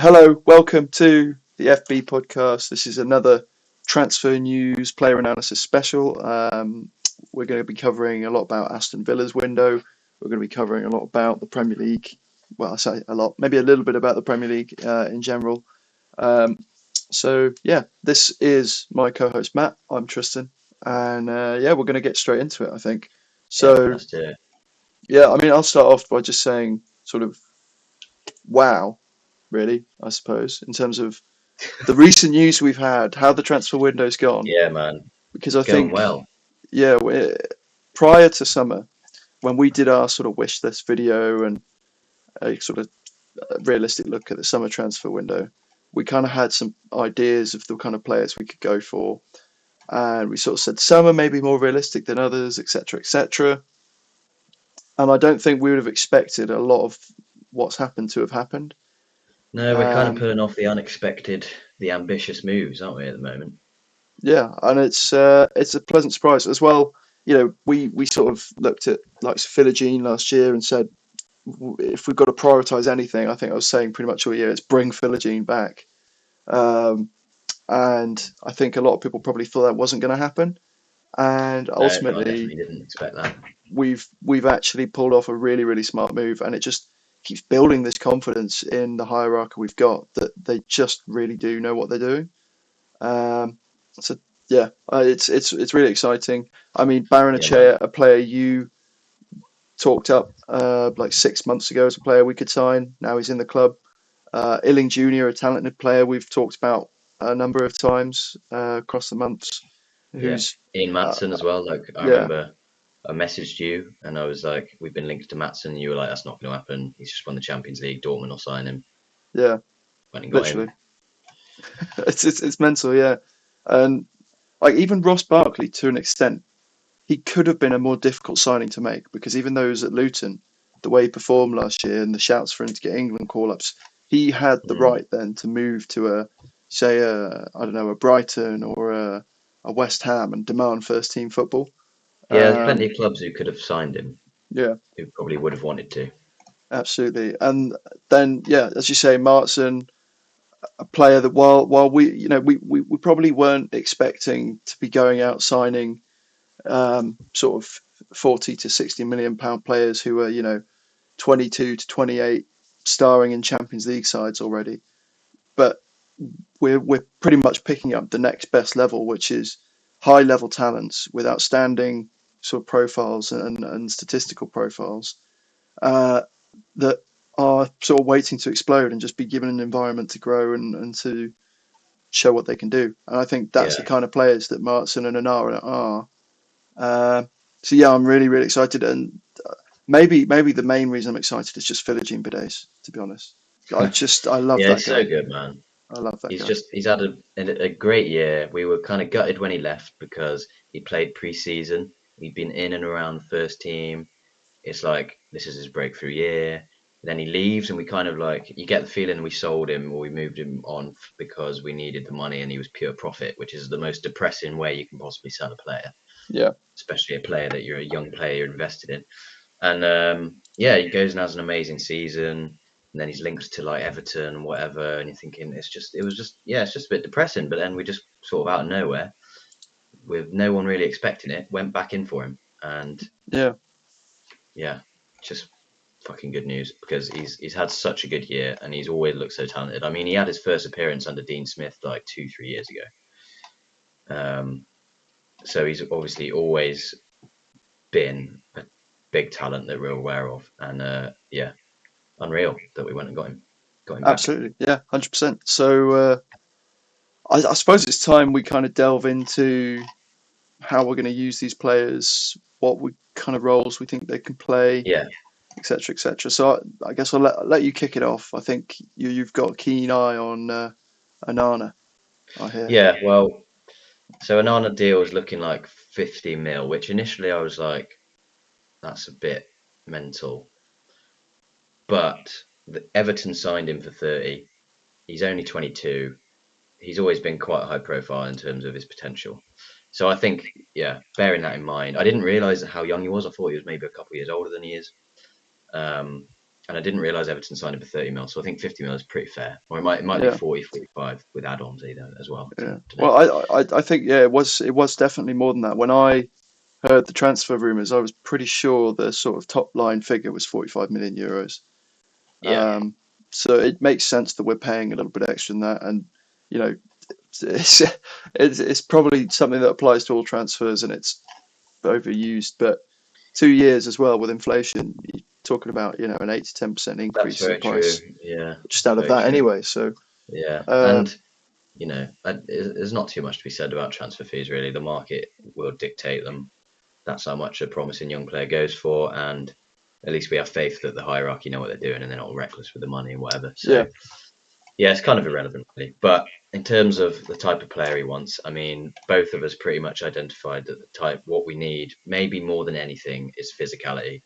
Hello, welcome to the FB podcast. This is another transfer news player analysis special. We're going to be covering a lot about Aston Villa's window. We're going to be covering a lot about the Premier League. Well, I say a lot, maybe a little bit about the Premier League in general. This is my co-host Matt. I'm Tristan, and we're going to get straight into it, I think. Yeah, let's do it. Yeah, I mean, I'll start off by just saying sort of wow, really, I suppose, in terms of the recent news we've had, how the transfer window's gone. Yeah, man, Because I going think, well. yeah, prior to summer, when we did our sort of wish list video and a sort of realistic look at the summer transfer window, we kind of had some ideas of the kind of players we could go for. And we sort of said summer may be more realistic than others, etc., etc. And I don't think we would have expected a lot of what's happened to have happened. No, we're kind of pulling off the unexpected, the ambitious moves, aren't we, at the moment? Yeah, and it's a pleasant surprise as well. You know, we sort of looked at like Philogene last year and said if we've got to prioritize anything, I think I was saying pretty much all year, it's bring Philogene back. And I think a lot of people probably thought that wasn't going to happen. And No, I ultimately, definitely didn't expect that. we've actually pulled off a really, really smart move, and it just keeps building this confidence in the hierarchy we've got that they just really do know what they're doing. Um, so yeah, it's really exciting. I mean, Yeah, man. Baron, a player you talked up like 6 months ago as a player we could sign. Now he's in the club. Illing Jr., a talented player we've talked about a number of times across the months. Yeah. Who's Ian uh, Matson as well. Like, I yeah, remember I messaged you and I was like, we've been linked to Matson. And you were like, that's not going to happen. He's just won the Champions League. Dortmund will sign him. yeah, Went and got literally. him. It's mental, yeah. And like even Ross Barkley, to an extent, he could have been a more difficult signing to make because even though he was at Luton, the way he performed last year and the shouts for him to get England call-ups, he had the Mm. right then to move to I don't know, a Brighton or a West Ham and demand first-team football. Yeah, there's plenty Um, of clubs who could have signed him, yeah, who probably would have wanted to. absolutely. And then, yeah, as you say, Martin, a player that while we probably weren't expecting to be going out signing sort of 40 to 60 million pound players who are 22 to 28 starring in Champions League sides already, but we're pretty much picking up the next best level, which is high level talents with outstanding sort of profiles and statistical profiles uh, that are sort of waiting to explode and just be given an environment to grow and to show what they can do. And I think that's Yeah. the kind of players that Martin and Onana are. Uh, so yeah, I'm really really excited, and maybe the main reason I'm excited is just Philogene Bidace. To be honest, I love Yeah, that he's so guy. good, man. I love that He's guy. just he's had a great year. We were kind of gutted when he left because he played pre-season. He'd been in and around the first team. It's like this is his breakthrough year. Then he leaves, and we kind of like you get the feeling we sold him or we moved him on because we needed the money and he was pure profit, which is the most depressing way you can possibly sell a player, Yeah, especially a player that you're a young player you're invested in. And yeah, he goes and has an amazing season. And then he's linked to like Everton and whatever. And you're thinking it's just a bit depressing. But then we just sort of out of nowhere, with no one really expecting it, went back in for him. And yeah, yeah, just fucking good news because he's had such a good year and he's always looked so talented. I mean, he had his first appearance under Dean Smith like 2-3 years ago. So he's obviously always been a big talent that we're aware of. And yeah, unreal that we went and got him back. absolutely. Yeah, 100%. So I suppose it's time we kind of delve into how we're going to use these players, what we kind of roles we think they can play, Yeah, etc., etc. So I guess I'll let you kick it off. I think you've got a keen eye on Onana, I hear. yeah. Well, so Onana deal is looking like 50 mil, which initially I was like, that's a bit mental. But Everton signed him for 30. He's only 22. He's always been quite high profile in terms of his potential. So I think, yeah, bearing that in mind, I didn't realise how young he was. I thought he was maybe a couple of years older than he is. Um, And I didn't realise Everton signed him for 30 mil, so I think 50 mil is pretty fair. Or it might be Yeah, 40, 45 with add-ons either as well. So, yeah. don't know. Well, I think yeah, it was definitely more than that. When I heard the transfer rumours, I was pretty sure the sort of top line figure was 45 million euros. Yeah, So it makes sense that we're paying a little bit extra than that, and you know, it's it's probably something that applies to all transfers, and it's overused. But 2 years as well with inflation, you're talking about an 8 to 10% that's increase in very true. price Yeah, just that's out of very that true. anyway. So Yeah, uh, and there's not too much to be said about transfer fees, really. The market will dictate them. That's how much a promising young player goes for, and at least we have faith that the hierarchy know what they're doing and they're not reckless with the money and whatever. yeah, So yeah, it's kind of irrelevant, really. But in terms of the type of player he wants, I mean, both of us pretty much identified that what we need, maybe more than anything, is physicality.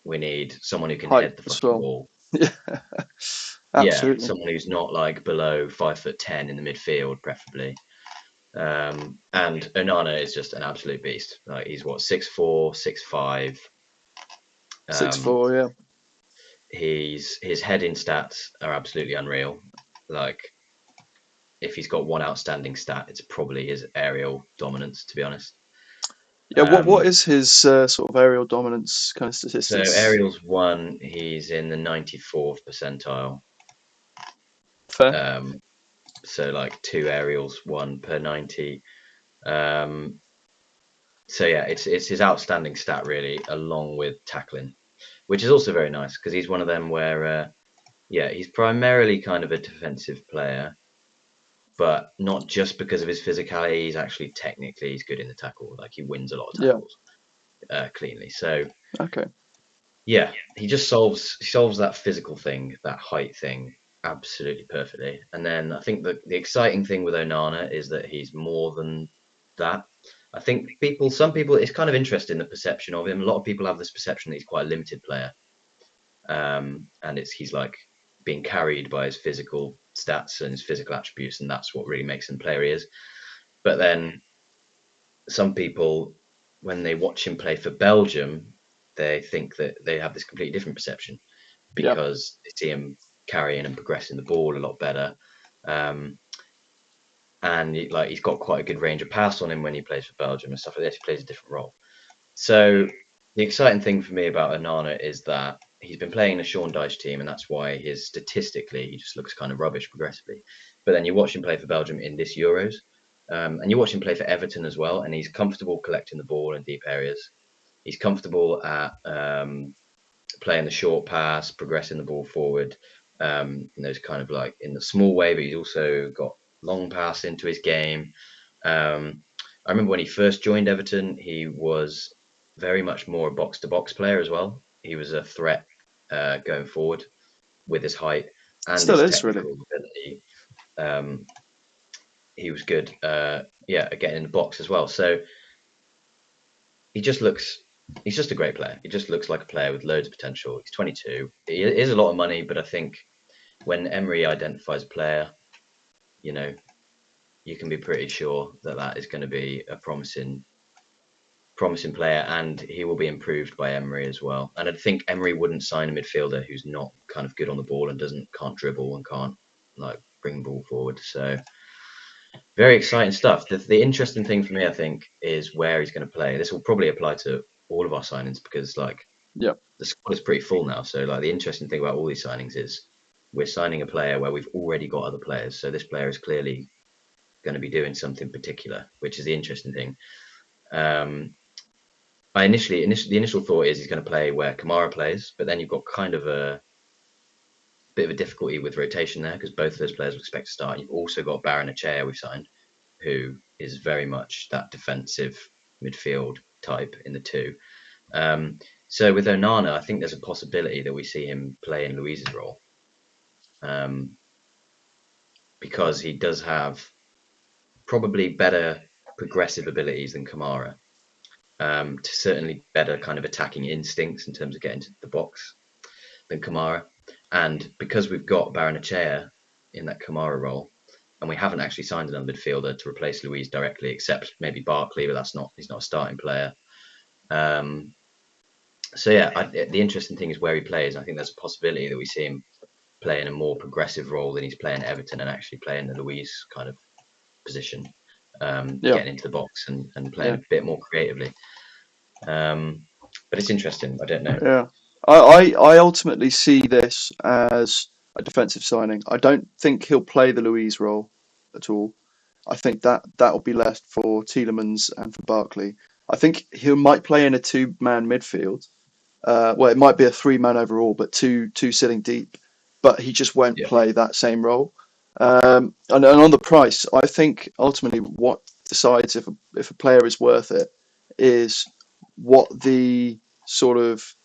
We need someone who can height head the as fucking well. ball. Yeah, Yeah, absolutely. someone who's not like below 5'10" in the midfield, preferably. And Onana is just an absolute beast. Like he's what 6'4", 6'5". Six Um, four. Yeah, his heading stats are absolutely unreal. Like if he's got one outstanding stat, it's probably his aerial dominance. To be honest, yeah. What um, is his sort of aerial dominance kind of so statistics? aerials one, he's in the 94th percentile. Fair. Um, so like two aerials, one per 90. Um, so yeah, it's his outstanding stat really, along with tackling, which is also very nice because he's one of them where yeah, he's primarily kind of a defensive player, but not just because of his physicality. He's actually technically he's good in the tackle. Like he wins a lot of Yeah. tackles cleanly. So Okay. yeah, he solves that physical thing, that height thing, absolutely perfectly. And then I think the exciting thing with Onana is that he's more than that. I think some people, it's kind of interesting the perception of him. A lot of people have this perception that he's quite a limited player, and he's like being carried by his physical stats and his physical attributes, and that's what really makes him the player he is. But then some people, when they watch him play for Belgium, they think that they have this completely different perception Yeah. because they see him carrying and progressing the ball a lot better. Um, and he's got quite a good range of pass on him when he plays for Belgium and stuff like this. He plays a different role. So the exciting thing for me about Onana is that he's been playing the Sean Dyche team, and that's why his statistically he just looks kind of rubbish progressively. But then you watch him play for Belgium in this Euros, and you watch him play for Everton as well, and he's comfortable collecting the ball in deep areas. He's comfortable at playing the short pass, progressing the ball forward. Those kind of like in the small way, but he's also got long pass into his game. I remember when he first joined Everton, he was very much more a box to box player as well. He was a threat going forward with his height and Still his is really. technical ability. Um, he was good, yeah, getting in the box as well. So he just looks he's just a great player. He just looks like a player with loads of potential. He's 22. It is a lot of money, but I think when Emery identifies a player, you know, you can be pretty sure that that is going to be a promising player, and he will be improved by Emery as well. And I think Emery wouldn't sign a midfielder who's not kind of good on the ball and can't dribble and can't like bring the ball forward. So very exciting stuff. The interesting thing for me, I think, is where he's going to play. This will probably apply to all of our signings because like Yeah. the squad is pretty full now. So like the interesting thing about all these signings is we're signing a player where we've already got other players. So this player is clearly going to be doing something particular, which is the interesting thing. Um, the initial thought is he's going to play where Kamara plays, but then you've got kind of a bit of a difficulty with rotation there because both of those players will expect to start. You've also got Baron we've signed, who is very much that defensive midfield type in the two. So with Onana, I think there's a possibility that we see him play in Luiz's role, um, because he does have probably better progressive abilities than Kamara, to certainly better kind of attacking instincts in terms of getting to the box than Kamara. And because we've got Baranachea in that Kamara role, and we haven't actually signed another midfielder to replace Luiz directly, except maybe Barkley, but he's not a starting player. Um, So yeah, the interesting thing is where he plays. I think there's a possibility that we see him play in a more progressive role than he's playing at Everton, and actually play in the Luis kind of position, Yeah, getting into the box and playing yeah, a bit more creatively. But it's interesting. I don't know. yeah. I ultimately see this as a defensive signing. I don't think he'll play the Louise role at all. I think that will be left for Tielemans and for Barkley. I think he might play in a two-man midfield. Well, it might be a three-man overall, but two sitting deep. But he just won't Yeah, play that same role. And on the price, I think ultimately what decides if a player is worth it is what the sort of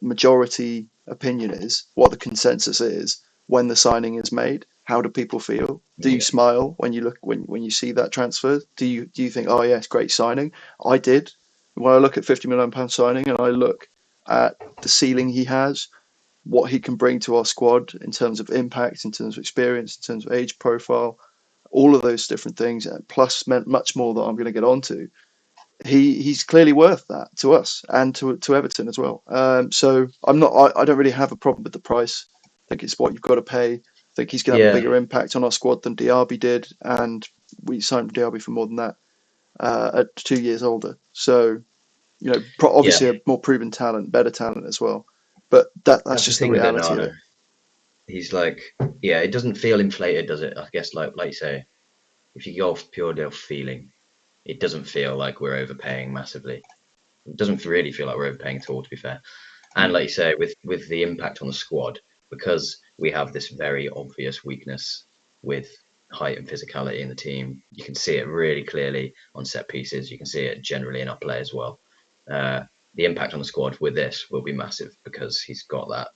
majority opinion is, what the consensus is when the signing is made. How do people feel? Do you yeah, smile when you look when you see that transfer? Do you think, oh yes, great signing? I did. When I look at £50 million signing and I look at the ceiling he has, what he can bring to our squad in terms of impact, in terms of experience, in terms of age profile, all of those different things, plus meant much more that I'm going to get onto. He's clearly worth that to us and to Everton as well. So I don't really have a problem with the price. I think it's what you've got to pay. I think he's going to have a yeah, bigger impact on our squad than Diaby did, and we signed Diaby for more than that at 2 years older. So yeah. obviously a more proven talent, better talent as well. But that's That's the just the thing with reality of Onana. it. He's like, yeah, it doesn't feel inflated, does it? I guess, like you say, if you go off purely off feeling, it doesn't feel like we're overpaying massively. It doesn't really feel like we're overpaying at all, to be fair. And Mm. like you say, with the impact on the squad, because we have this very obvious weakness with height and physicality in the team, you can see it really clearly on set pieces. You can see it generally in our play as well. Uh, the impact on the squad with this will be massive because he's got that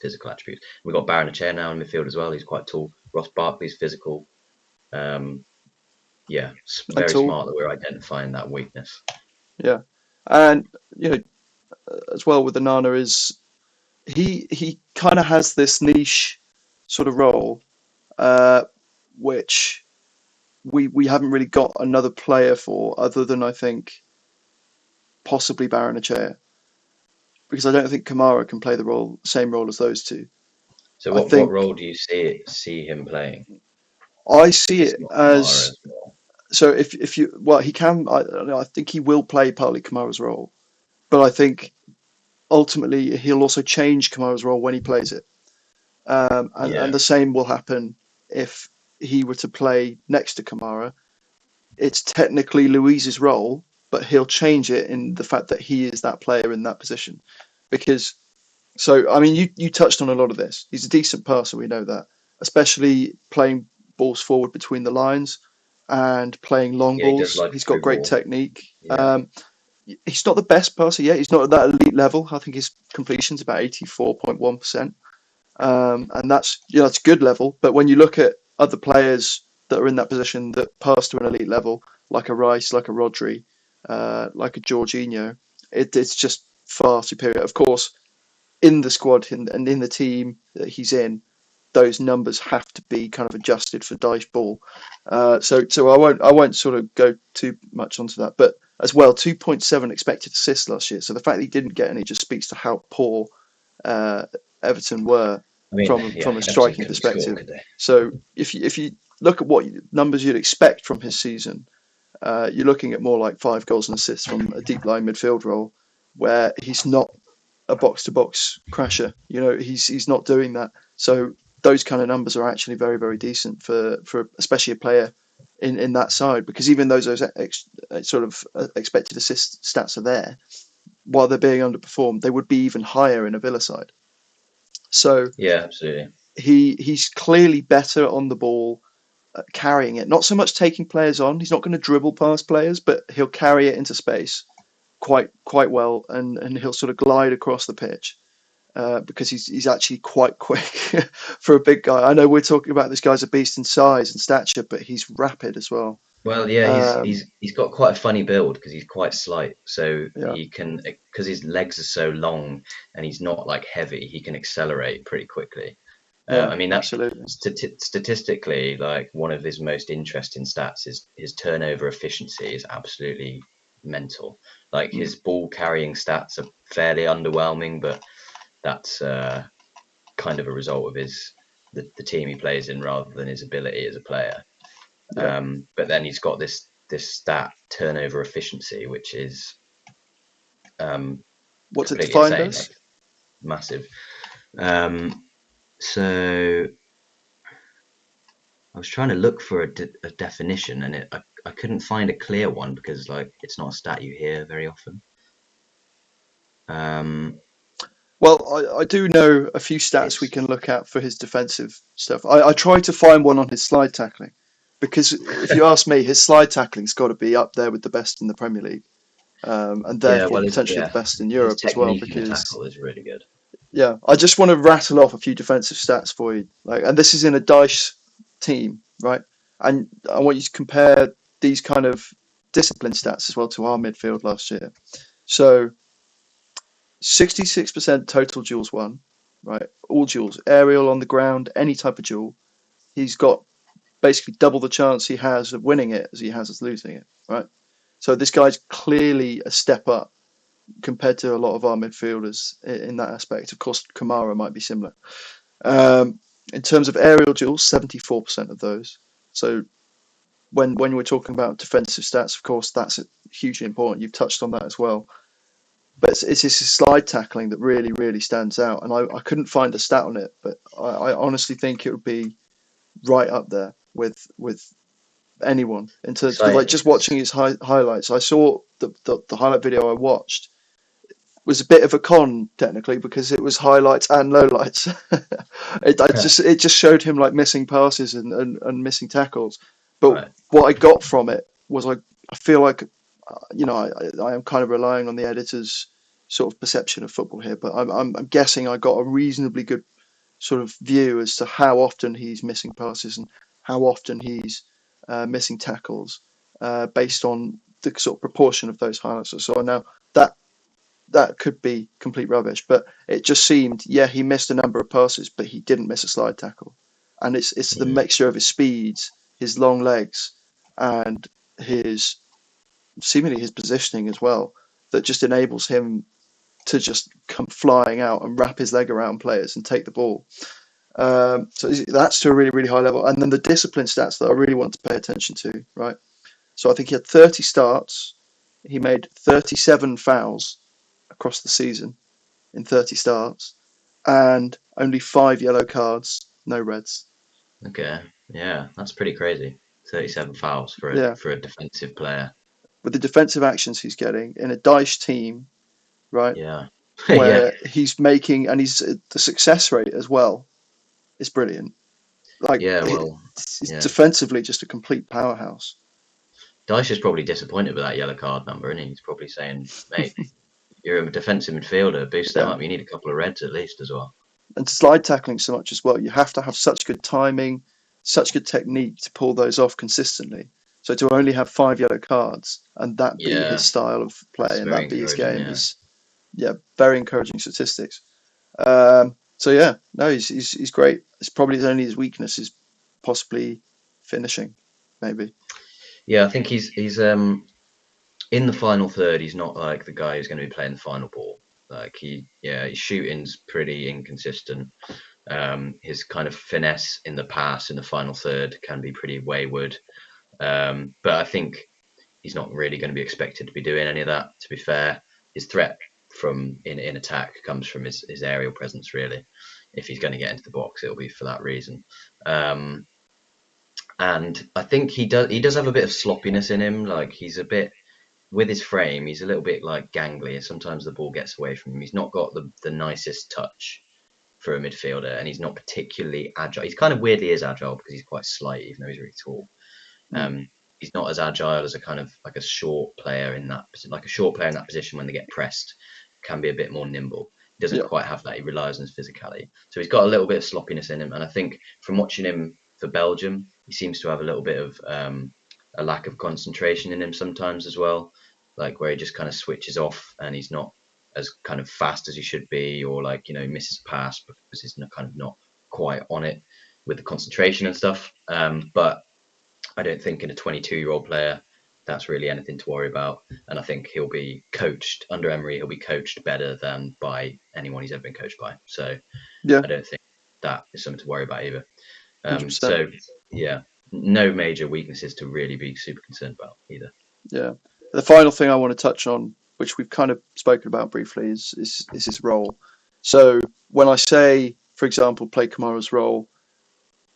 physical attribute. We've got Chair now in midfield as well. He's quite tall. Ross Barkley's physical. Um, yeah, it's And very Tool, smart that we're identifying that weakness. yeah, and as well with the Nana is he kind of has this niche sort of role, uh, which we haven't really got another player for other than I think possibly Barrenechea, because I don't think Kamara can play the same role as those two. So I what think role do you see him playing I if see it's it not Kamara as as well? so if you well he can I think he will play partly Kamara's role, but I think ultimately he'll also change Kamara's role when he plays it. And Yeah, the same will happen if he were to play next to Kamara. It's technically Luiz's role, but he'll change it in the fact that he is that player in that position. Because, so, I mean, you touched on a lot of this. He's a decent passer, we know that, especially playing balls forward between the lines and playing long yeah, he does balls. like He's the got through great ball. technique. Yeah, He's not the best passer yet. He's not at that elite level. I think his completion's about 84.1%. And that's good level. But when you look at other players that are in that position that pass to an elite level, like a Rice, like a Rodri, like a Jorginho, it's just far superior. Of course, in the squad and in the team that he's in, those numbers have to be kind of adjusted for dice ball. So I won't sort of go too much onto that. But as well, 2.7 expected assists last year. So the fact that he didn't get any just speaks to how poor uh, Everton were I mean, from yeah, a Everton striking couldn't score, perspective. could they? So if you look at what numbers you'd expect from his season, you're looking at more like 5 goals and assists from a deep line midfield role, where he's not a box to box crasher. He's not doing that. So those kind of numbers are actually very very decent for especially a player in that side, because even those sort of expected assist stats are there, while they're being underperformed, they would be even higher in a Villa side. So Yeah, absolutely. he's clearly better on the ball, carrying it, not so much taking players on. He's not going to dribble past players, but he'll carry it into space quite well, and he'll sort of glide across the pitch. Because he's actually quite quick for a big guy. I know we're talking about this guy's a beast in size and stature, but he's rapid as well. Well, yeah, Um, he's got quite a funny build because he's quite slight, so yeah, he can, because his legs are so long and he's not like heavy, he can accelerate pretty quickly. yeah, I mean that absolutely. statistically, like one of his most interesting stats is his turnover efficiency is absolutely mental. Like Mm, his ball carrying stats are fairly underwhelming, but that's kind of a result of the team he plays in rather than his ability as a player. yeah. But then he's got this stat turnover efficiency, which is What's it completely defined insane, as? like massive. So I was trying to look for a definition, and I couldn't find a clear one because like it's not a stat you hear very often. Um, Well, I do know a few stats we it's can look at for his defensive stuff. I tried to find one on his slide tackling because if you ask me, his slide tackling's got to be up there with the best in the Premier League, and yeah, therefore potentially the yeah, best in his Europe as well. technique in the Because tackle is really good. yeah, I just want to rattle off a few defensive stats for you. Like, and this is in a Dice team, right? And I want you to compare these kind of discipline stats as well to our midfield last year. So 66% total duels won, right? All duels, aerial, on the ground, any type of duel. He's got basically double the chance he has of winning it as he has of losing it, right? So this guy's clearly a step up compared to a lot of our midfielders in that aspect. Of course, Kamara might be similar. In terms of aerial duels, 74% of those. So when we're talking about defensive stats, of course, that's hugely important. You've touched on that as well. But it's his slide tackling that really, really stands out. And I couldn't find a stat on it, but I honestly think it would be right up there with anyone in terms because like Exciting just because watching his highlights, I saw the highlight video I watched was a bit of a con technically because it was highlights and lowlights. It just showed him like missing passes and missing tackles. But right, what I got from it was I feel like I am kind of relying on the editor's sort of perception of football here, but I'm guessing I got a reasonably good sort of view as to how often he's missing passes and how often he's missing tackles based on the sort of proportion of those highlights. So now that that could be complete rubbish, but it just seemed, yeah, he missed a number of passes, but he didn't miss a slide tackle, and it's the mm, mixture of his speeds, his long legs, and his seemingly his positioning as well that just enables him to just come flying out and wrap his leg around players and take the ball. So that's to a really, really high level. And then the discipline stats that I really want to pay attention to, right? So I think he had 30 starts. He made 37 fouls across the season in 30 starts and only 5 yellow cards, no reds. okay, yeah, that's pretty crazy. 37 fouls Yeah. for a defensive player. With the defensive actions he's getting in a Dice team, right, Yeah, yeah, where he's making, and he's the success rate as well is brilliant. Like, yeah. Well, it's yeah. defensively just a complete powerhouse. Dyche is probably disappointed with that yellow card number, isn't he? He's probably saying, "Mate, you're a defensive midfielder. Boost them Yeah. up. You need a couple of reds at least as well." And slide tackling so much as well. You have to have such good timing, such good technique to pull those off consistently. So to only have 5 yellow cards and that be his Yeah, style of that's play and very that be his encouraging. game Yeah, is, yeah, very encouraging statistics. So yeah, no, he's great. It's probably only his weakness is possibly finishing, maybe. yeah. I think he's in the final third. He's not like the guy who's going to be playing the final ball. Like his shooting's pretty inconsistent. His kind of finesse in the pass in the final third can be pretty wayward. But I think he's not really going to be expected to be doing any of that. To be fair, his threat from in attack comes from his aerial presence. Really, if he's going to get into the box, it'll be for that reason. Um, and I think he does have a bit of sloppiness in him. Like he's a bit with his frame, he's a little bit like gangly. Sometimes the ball gets away from him. He's not got the nicest touch for a midfielder, and he's not particularly agile. He's kind of weirdly is agile because he's quite slight, even though he's really tall. Mm, Um, he's not as agile as a kind of like a short player in that like a short player in that position when they get pressed can be a bit more nimble. He doesn't yeah, quite have that. He relies on his physicality, so he's got a little bit of sloppiness in him. And I think from watching him for Belgium, he seems to have a little bit of a lack of concentration in him sometimes as well, like where he just kind of switches off and he's not as kind of fast as he should be, or like misses a pass because he's not, kind of not quite on it with the concentration and stuff. But I don't think in a 22-year-old player that's really anything to worry about. And I think he'll be coached under Emery. He'll be coached better than by anyone he's ever been coached by. So Yeah, I don't think that is something to worry about either. 100%. So yeah, no major weaknesses to really be super concerned about either. Yeah. The final thing I want to touch on, which we've kind of spoken about briefly, is his role. So when I say, for example, play Kamara's role,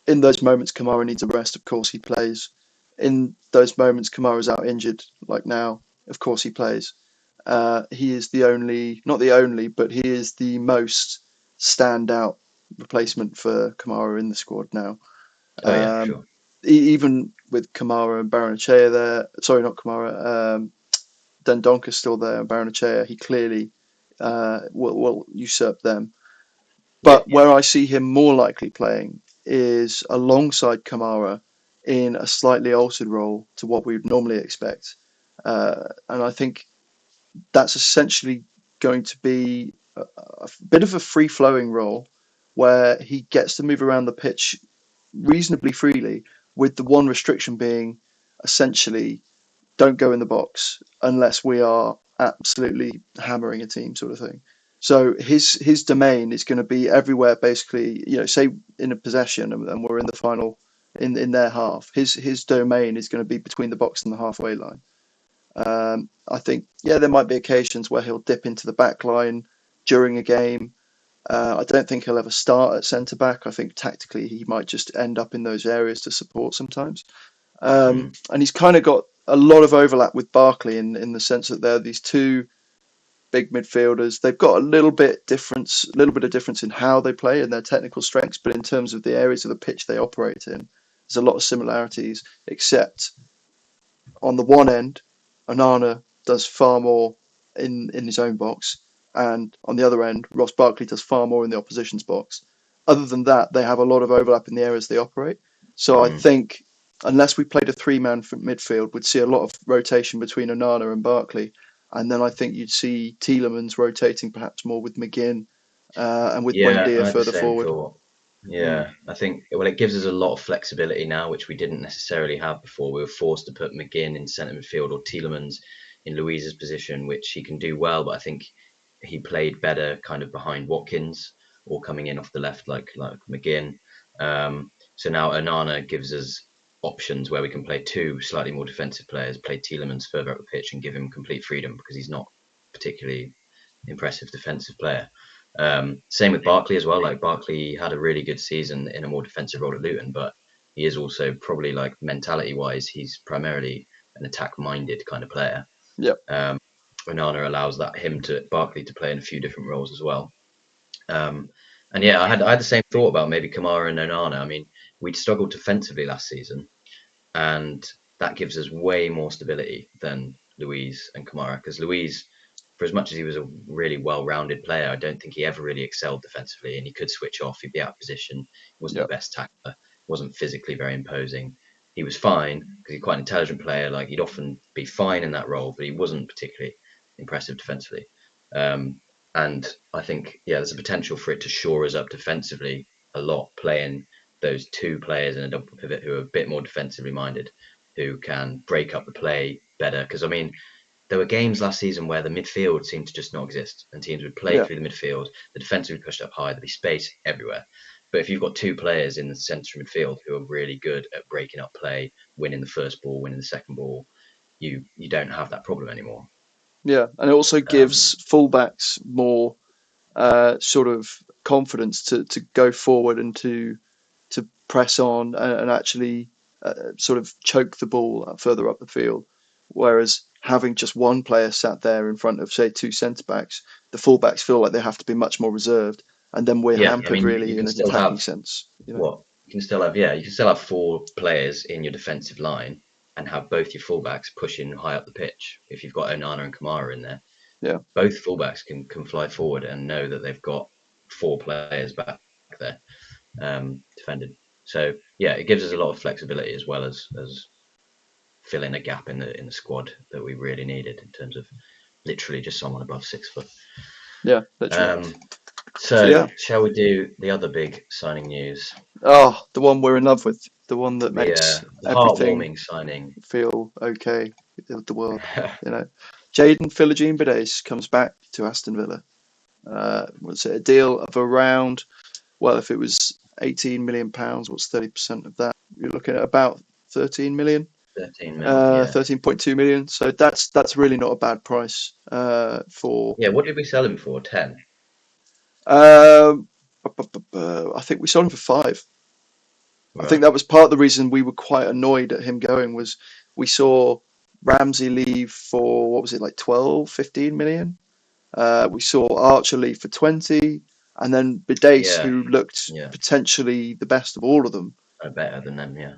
in those moments Kamara needs a rest, of course he plays. In those moments Kamara's out injured, like now, of course he plays. He is the only, not the only, but he is the most standout replacement for Kamara in the squad now. Oh yeah, for Um, sure. even with Kamara and Baranachea there, sorry, not Kamara, Dendonker's still there and Baranachea, he clearly will usurp them. Yeah, But where I see him more likely playing is alongside Kamara in a slightly altered role to what we would normally expect. And I think that's essentially going to be a bit of a free flowing role where he gets to move around the pitch reasonably freely, with the one restriction being essentially don't go in the box unless we are absolutely hammering a team, sort of thing. So his domain is going to be everywhere, basically. Say in a possession and we're in the final in their half. His domain is going to be between the box and the halfway line. I think, yeah, there might be occasions where he'll dip into the back line during a game. I don't think he'll ever start at centre back. I think tactically he might just end up in those areas to support sometimes. mm. And he's kind of got a lot of overlap with Barkley in the sense that they're these two big midfielders. They've got a little bit of difference in how they play and their technical strengths, but in terms of the areas of the pitch they operate in, there's a lot of similarities. Except on the one end, Onana does far more in his own box, and on the other end, Ross Barkley does far more in the opposition's box. Other than that, they have a lot of overlap in the areas they operate. So I Mm. think unless we played a three-man midfield, we'd see a lot of rotation between Onana and Barkley, and then I think you'd see Tielemans rotating perhaps more with McGinn and with Yeah, Buendia I had the further same forward. thought. Mm, Yeah, I think it gives us a lot of flexibility now, which we didn't necessarily have before. We were forced to put McGinn in centre midfield or Tielemans in Louise's position, which he can do well, but I think he played better kind of behind Watkins or coming in off the left like McGinn. So now Onana gives us options where we can play two slightly more defensive players, play Tielemans further up the pitch and give him complete freedom because he's not particularly impressive defensive player. Same with Barkley as well. Like Barkley had a really good season in a more defensive role at Luton, but he is also probably like mentality wise, he's primarily an attack minded kind of player. yeah, Um, Onana allows that him to Barkley to play in a few different roles as well. And yeah, I had the same thought about maybe Kamara and Onana. I mean, we'd struggled defensively last season, and that gives us way more stability than Luiz and Kamara. Because Luiz, for as much as he was a really well-rounded player, I don't think he ever really excelled defensively, and he could switch off. He'd be out of position. He wasn't yeah, the best tackler. Wasn't physically very imposing. He was fine because he's quite an intelligent player. Like he'd often be fine in that role, but he wasn't particularly impressive defensively. Um, and I think there's a potential for it to shore us up defensively a lot, playing those two players in a double pivot who are a bit more defensively minded, who can break up the play better. Because I mean, there were games last season where the midfield seemed to just not exist, and teams would play yeah, through the midfield. The defence would be pushed up high. There'd be space everywhere. But if you've got two players in the centre midfield who are really good at breaking up play, winning the first ball, winning the second ball, you don't have that problem anymore. yeah. And it also Um, gives fullbacks more sort of confidence to go forward and to press on and actually sort of choke the ball further up the field. Whereas having just one player sat there in front of, say, two centre backs, the fullbacks feel like they have to be much more reserved, and then we're yeah, I hampered mean, you really can in an still attacking have sense. what you can still have. Yeah, you can still have four players in your defensive line and have both your fullbacks pushing high up the pitch. If you've got Onana and Kamara in there, Yeah, both fullbacks can fly forward and know that they've got four players back there defending. So yeah, it gives us a lot of flexibility as well as filling a gap in the squad that we really needed in terms of literally just someone above 6 foot. yeah, literally. Um, So So, yeah, shall we do the other big signing news? the one we're in love with, the one that makes The everything heartwarming signing. feel okay with the world. You know, Jaden Philogene Bidace comes back to Aston Villa. Was it a deal of around? Well, if it was 18 million pounds, what's 30% of that? You're looking at about 13 million. 13 mil, yeah. 13.2 million. So that's really not a bad price for. Yeah, what did we sell him for? 10? Um, I think we sold him for five. I think Right. that was part of the reason we were quite annoyed at him going was we saw Ramsey leave for what was it like 12, 15 million. We saw Archer leave for 20, and then Bidace, Yeah, who looked yeah. potentially the best of all of them, Better than them, yeah.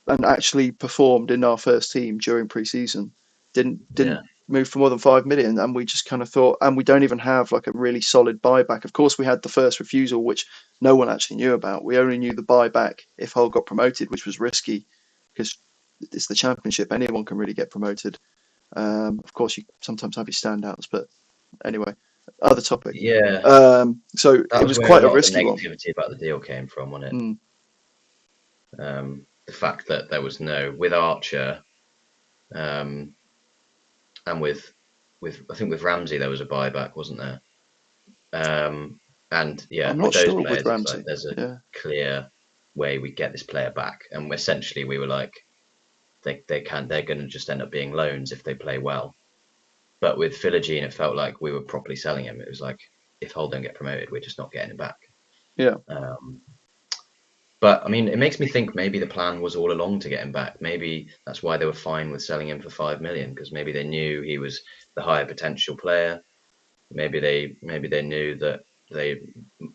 and actually performed in our first team during pre-season, didn't Yeah, move for more than 5 million, and we just kind of thought, and we don't even have like a really solid buyback. Of course, we had the first refusal, which no one actually knew about. We only knew the buyback if Hull got promoted, which was risky because it's the Championship. Anyone can really get promoted. Of course, you sometimes have your standouts, but anyway, other topic. yeah. So That it was was where a quite a lot of the risky one. negativity about the deal came from, wasn't it? Mm. The fact that there was no, with Archer, um, and with I think with Ramsey there was a buyback, wasn't there? And yeah, I'm with not those sure with players, it's like Ramsey. there's a Yeah, clear way we get this player back, and essentially we were like, they're going to just end up being loans if they play well. But with Philogene, it felt like we were properly selling him. It was like, if Hull don't get promoted, we're just not getting him back. yeah, Um, but I mean, it makes me think maybe the plan was all along to get him back. Maybe that's why they were fine with selling him for 5 million, because maybe they knew he was the higher potential player. Maybe they knew that they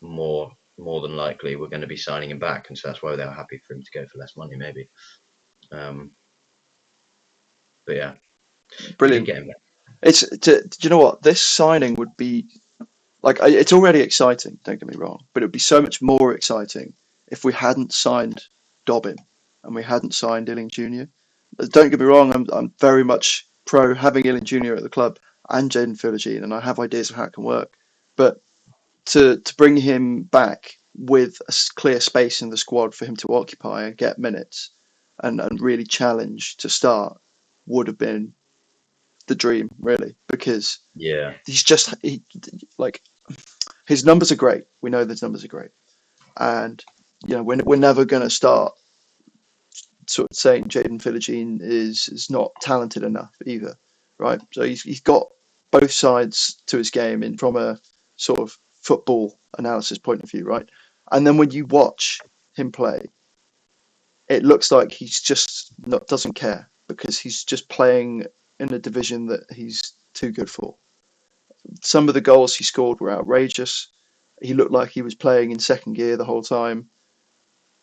more than likely were going to be signing him back, and so that's why they were happy for him to go for less money, maybe. Um, but yeah, we did brilliant. get him back. Do you know what? This signing would be like it's already exciting. Don't get me wrong, but it would be so much more exciting if we hadn't signed Dobbin and we hadn't signed Illing Jr. Don't get me wrong. I'm very much pro having Illing Jr. at the club and Jaden Philogene, and I have ideas of how it can work. But to bring him back with a clear space in the squad for him to occupy and get minutes and really challenge to start would have been the dream, really, because Yeah, like his numbers are great. We know those numbers are great, and we're never going to start sort of saying Jaden Philogene is not talented enough either, right? So he's got both sides to his game in from a sort of football analysis point of view, right? And then when you watch him play, it looks like he's just not doesn't care because he's just playing in a division that he's too good for. Some of the goals he scored were outrageous. He looked like he was playing in second gear the whole time.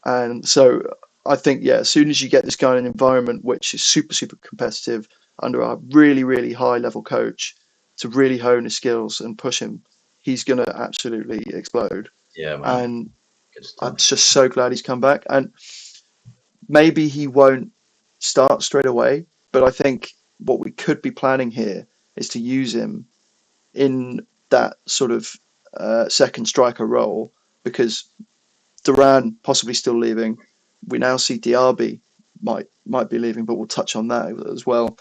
And so I think, yeah, as soon as you get this guy in an environment which is super, super competitive under a really, really high level coach to really hone his skills and push him, he's going to absolutely explode. yeah, man, And good I'm stuff. just so glad he's come back. And maybe he won't start straight away, but I think what we could be planning here is to use him in that sort of second striker role because Duran possibly still leaving. We now see Diaby might be leaving, but we'll touch on that as well.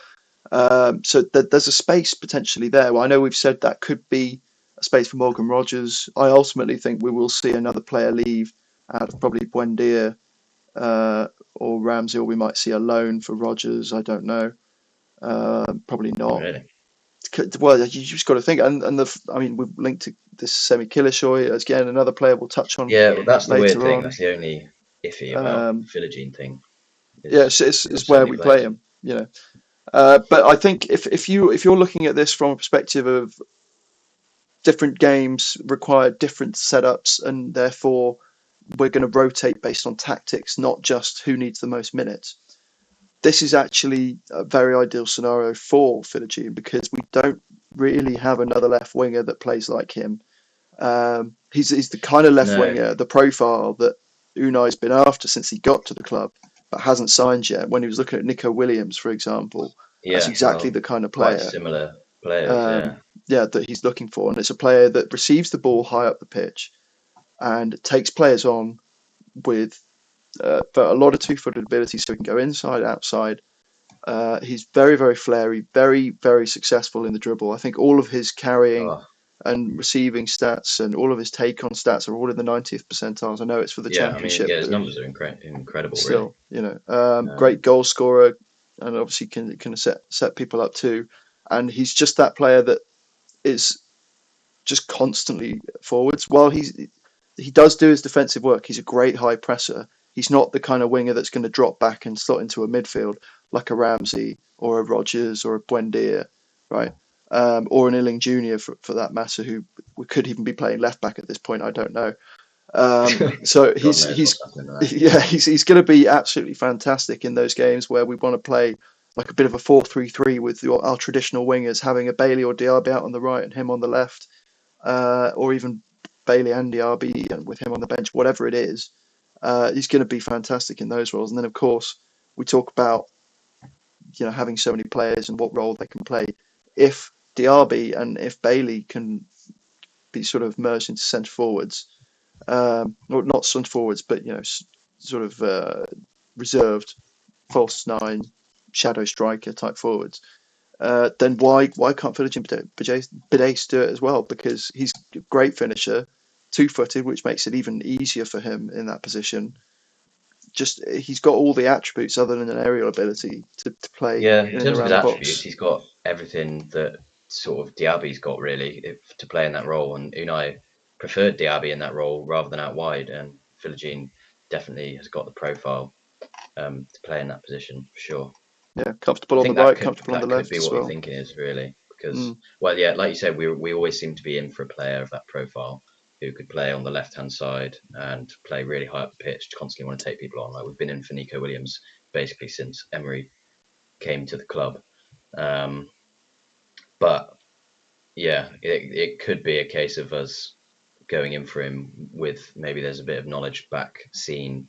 So there's a space potentially there. Well, I know we've said that could be a space for Morgan Rogers. I ultimately think we will see another player leave out of probably Buendia or Ramsey, or we might see a loan for Rogers. I don't know. Probably not. Really? Well, you just got to think, and I mean, we've linked to this Semi Kilishoy again, another player we'll touch on Yeah, well, that's the weird later thing. That's on. the only iffy about Um, the Philogene thing yeah, is he'll it's where certainly we play. play him, you know. But I think if you're looking at this from a perspective of different games require different setups, and therefore we're going to rotate based on tactics, not just who needs the most minutes. This is actually a very ideal scenario for Philogene because we don't really have another left winger that plays like him. He's the kind of left No, winger, the profile that Unai's been after since he got to the club, but hasn't signed yet. When he was looking at Nico Williams, for example, that's yeah, exactly well, the kind of quite player. similar. players. Yeah. that he's looking for, and it's a player that receives the ball high up the pitch and takes players on with for a lot of two-footed ability, so he can go inside, outside. He's very, very flary, very, very successful in the dribble. I think all of his carrying Oh, and receiving stats and all of his take-on stats are all in the 90th percentiles. I know it's for the yeah. I mean, championship, yeah, his but numbers are incredible, really. still, great Um, goal scorer, and obviously can set people up too. And he's just that player that is just constantly forwards. While he does do his defensive work, he's a great high presser. He's not the kind of winger that's going to drop back and slot into a midfield like a Ramsey or a Rodgers or a Buendia, right? Or an Illing Jr. For that matter, who we could even be playing left back at this point. I don't know. So God he's knows he's what's happening to that. yeah he's going to be absolutely fantastic in those games where we want to play like a bit of a 4-3-3 with our traditional wingers, having a Bailey or Diaby out on the right and him on the left, or even Bailey and Diaby and with him on the bench, whatever it is. He's going to be fantastic in those roles. And then of course we talk about having so many players and what role they can play. If Diaby and if Bailey can be sort of merged into centre forwards, or not centre forwards, but sort of reserved false nine, shadow striker type forwards. Then why can't Philogene Bidace do it as well? Because he's a great finisher, two-footed, which makes it even easier for him in that position. Just he's got all the attributes other than an aerial ability to play Yeah, in in and terms of around his the attributes, box. he's got everything that sort of Diaby's got really to play in that role. And Unai preferred Diaby in that role rather than out wide, and Philogene definitely has got the profile to play in that position for sure. Yeah, I comfortable on the think right, comfortable on the that could left be as what the well. thinking is really, because Mm, well, yeah, like you said, we always seem to be in for a player of that profile who could play on the left hand side and play really high up the pitch, constantly want to take people on. Like we've been in for Nico Williams basically since Emery came to the club. Um, but yeah, it could be a case of us going in for him with maybe there's a bit of knowledge backstage.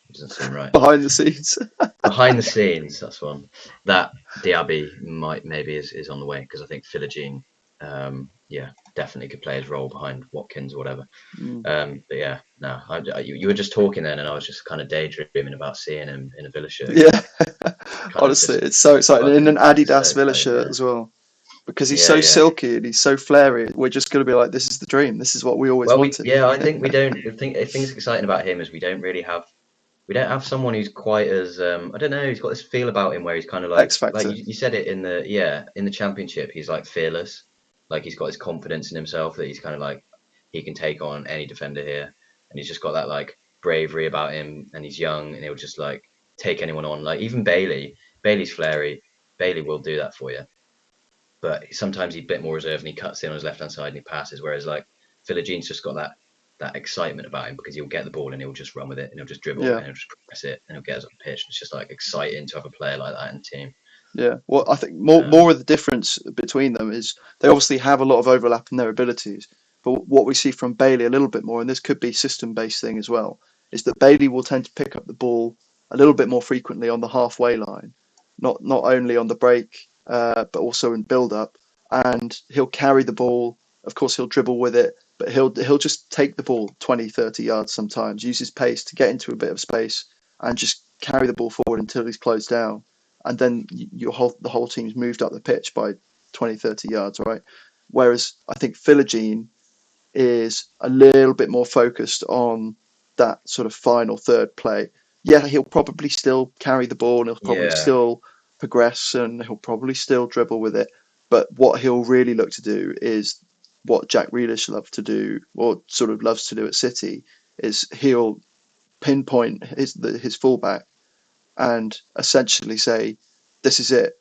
It doesn't seem right. behind the scenes. Behind the scenes, that's one. That Diaby might maybe is on the way because I think Philogene, yeah, definitely could play his role behind Watkins or whatever. Mm. But yeah, no, you were just talking then, and I was just kind of daydreaming about seeing him in a Villa shirt again. Yeah, Kind of honestly, just it's so exciting in an buzzing, so Adidas Villa excited. shirt Yeah, as well because he's yeah, so yeah. silky and he's so flary. We're just going to be like, this is the dream. This is what we always Well, wanted. I think we don't. The thing's exciting about him is we don't really have. We don't have someone who's quite as I don't know. He's got this feel about him where he's kind of X like factor. you said it in the yeah in the championship. He's like fearless. Like he's got his confidence in himself that he's kind of like he can take on any defender here, and he's just got that like bravery about him. And he's young, and he'll just like take anyone on. Like even Bailey. Bailey's flary. Bailey will do that for you, but sometimes he's a bit more reserved and he cuts in on his left hand side and he passes. Whereas like Philogene's just got that excitement about him because he'll get the ball and he'll just run with it and he'll just dribble Yeah, and he'll just press it and he'll get us up the pitch. It's just like exciting to have a player like that in the team. yeah. Well, I think more Um, of the difference between them is they obviously have a lot of overlap in their abilities. But what we see from Bailey a little bit more, and this could be system based thing as well, is that Bailey will tend to pick up the ball a little bit more frequently on the halfway line, not only on the break, but also in build up. And he'll carry the ball. Of course, he'll dribble with it, but he'll just take the ball 20, 30 yards sometimes, use his pace to get into a bit of space and just carry the ball forward until he's closed down. And then the whole team's moved up the pitch by 20, 30 yards, right? Whereas I think Philogene is a little bit more focused on that sort of final third play. Yeah, he'll probably still carry the ball and he'll probably yeah, still progress and he'll probably still dribble with it. But what he'll really look to do is what Jack Grealish loves to do, or sort of loves to do at City, is he'll pinpoint his fullback and essentially say, "This is it.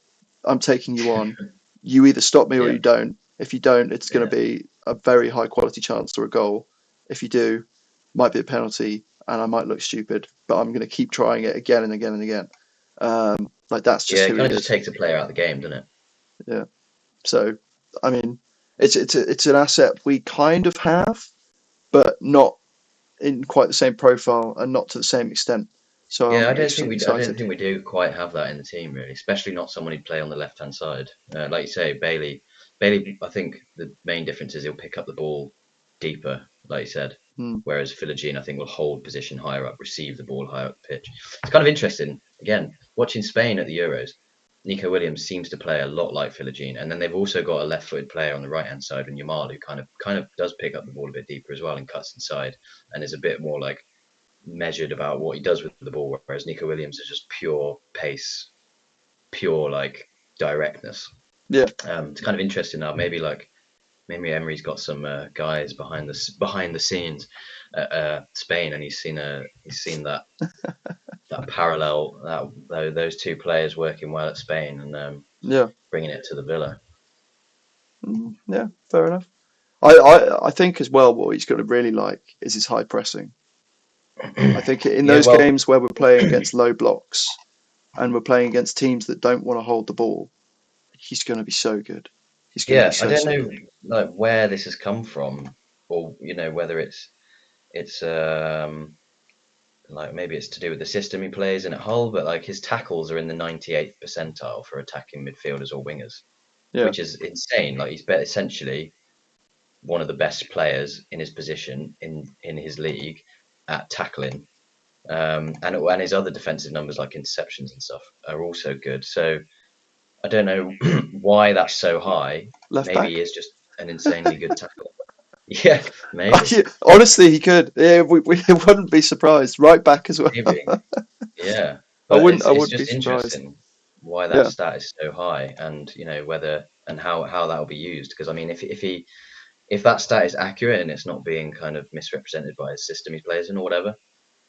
I'm taking you on. You either stop me or yeah, you don't. If you don't, it's going yeah, to be a very high quality chance or a goal. If you do, might be a penalty, and I might look stupid, but I'm going to keep trying it again and again and again." Like that's just yeah. who It he kind of just is. takes a player out of the game, doesn't it? Yeah. So, I mean, it's an asset we kind of have, but not in quite the same profile and not to the same extent. So Yeah, I'm I don't excited. think we do quite have that in the team really, especially not someone who'd play on the left hand side. Like you say, Bailey. I think the main difference is he'll pick up the ball deeper, like you said. Hmm. Whereas Philogene, I think, will hold position higher up, receive the ball higher up the pitch. It's kind of interesting. Again, watching Spain at the Euros, Nico Williams seems to play a lot like Philogene, and then they've also got a left-footed player on the right-hand side, and Yamal, who kind of does pick up the ball a bit deeper as well and cuts inside, and is a bit more like measured about what he does with the ball, whereas Nico Williams is just pure pace, pure like directness. Yeah. It's kind of interesting now. Maybe Emery's got some guys behind the scenes at Spain, and he's seen that parallel those two players working well at Spain and Yeah. bringing it to the Villa. Yeah. Fair enough. I think as well what he's going to really like is his high pressing. I think in Yeah, those well, games where we're playing against low blocks and we're playing against teams that don't want to hold the ball, he's going to be so good. He's going to be yeah, I so don't so know good. like where this has come from, or whether it's like maybe it's to do with the system he plays in at Hull, but like his tackles are in the 98th percentile for attacking midfielders or wingers, Yeah. which is insane. Like he's essentially one of the best players in his position in his league at tackling, and his other defensive numbers like interceptions and stuff are also good. So I don't know why that's so high. Left Maybe he back. is just an insanely good tackler. Yeah, maybe, Honestly, he could. Yeah, we wouldn't be surprised. Right back as well. maybe. Yeah, I but wouldn't. I it's wouldn't be just surprised. interesting why that Yeah. stat is so high, and whether and how that will be used. Because I mean, if that stat is accurate and it's not being kind of misrepresented by his system he plays in or whatever,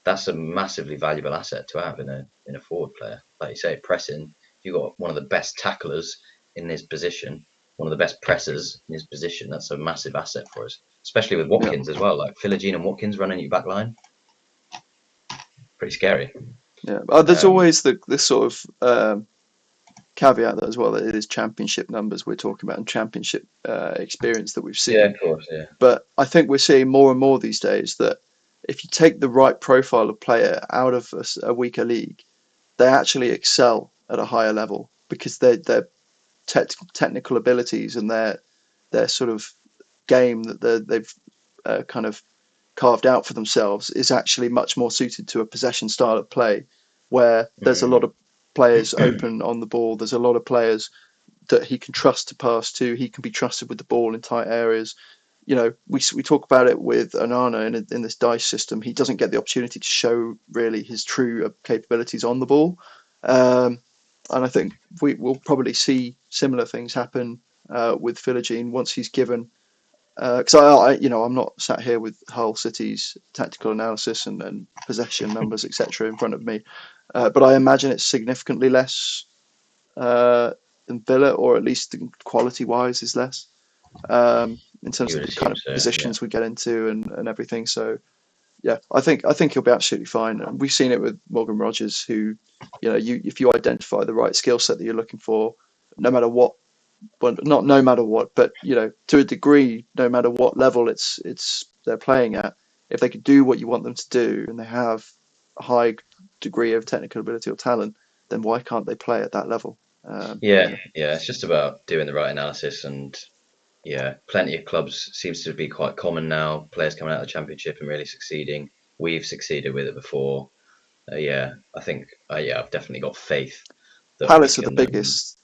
that's a massively valuable asset to have in a forward player. Like you say, pressing. You've got one of the best tacklers in his position, one of the best pressers in his position. That's a massive asset for us, especially with Yeah. Watkins as well. Like Philogene and Watkins running your back line, pretty scary. Yeah. There's Um, always the sort of caveat that as well that it is championship numbers we're talking about and championship experience that we've yeah, seen. of course, yeah. But I think we're seeing more and more these days that if you take the right profile of player out of a weaker league, they actually excel at a higher level because their technical abilities and their sort of game that they've kind of carved out for themselves is actually much more suited to a possession style of play where there's a lot Mm. of players open on the ball. There's a lot of players that he can trust to pass to. He can be trusted with the ball in tight areas. We talk about it with Onana in this dice system. He doesn't get the opportunity to show really his true capabilities on the ball, um, and I think we will probably see similar things happen with Philogene once he's given. Because I'm not sat here with Hull City's tactical analysis and possession numbers etc. in front of me, but I imagine it's significantly less than Villa, or at least quality wise is less in terms You of would the kind assume of so, yeah. positions we get into and everything. So yeah, I think he'll be absolutely fine. And we've seen it with Morgan Rogers, who if you identify the right skill set that you're looking for, no matter what, well, not no matter what, but to a degree, no matter what level it's they're playing at, if they can do what you want them to do and they have a high degree of technical ability or talent, then why can't they play at that level? Yeah, You know, yeah. It's just about doing the right analysis, and yeah, plenty of clubs seems to be quite common now. Players coming out of the championship and really succeeding. We've succeeded with it before. Yeah, I think. Yeah, I've definitely got faith that we Palace are the can. biggest,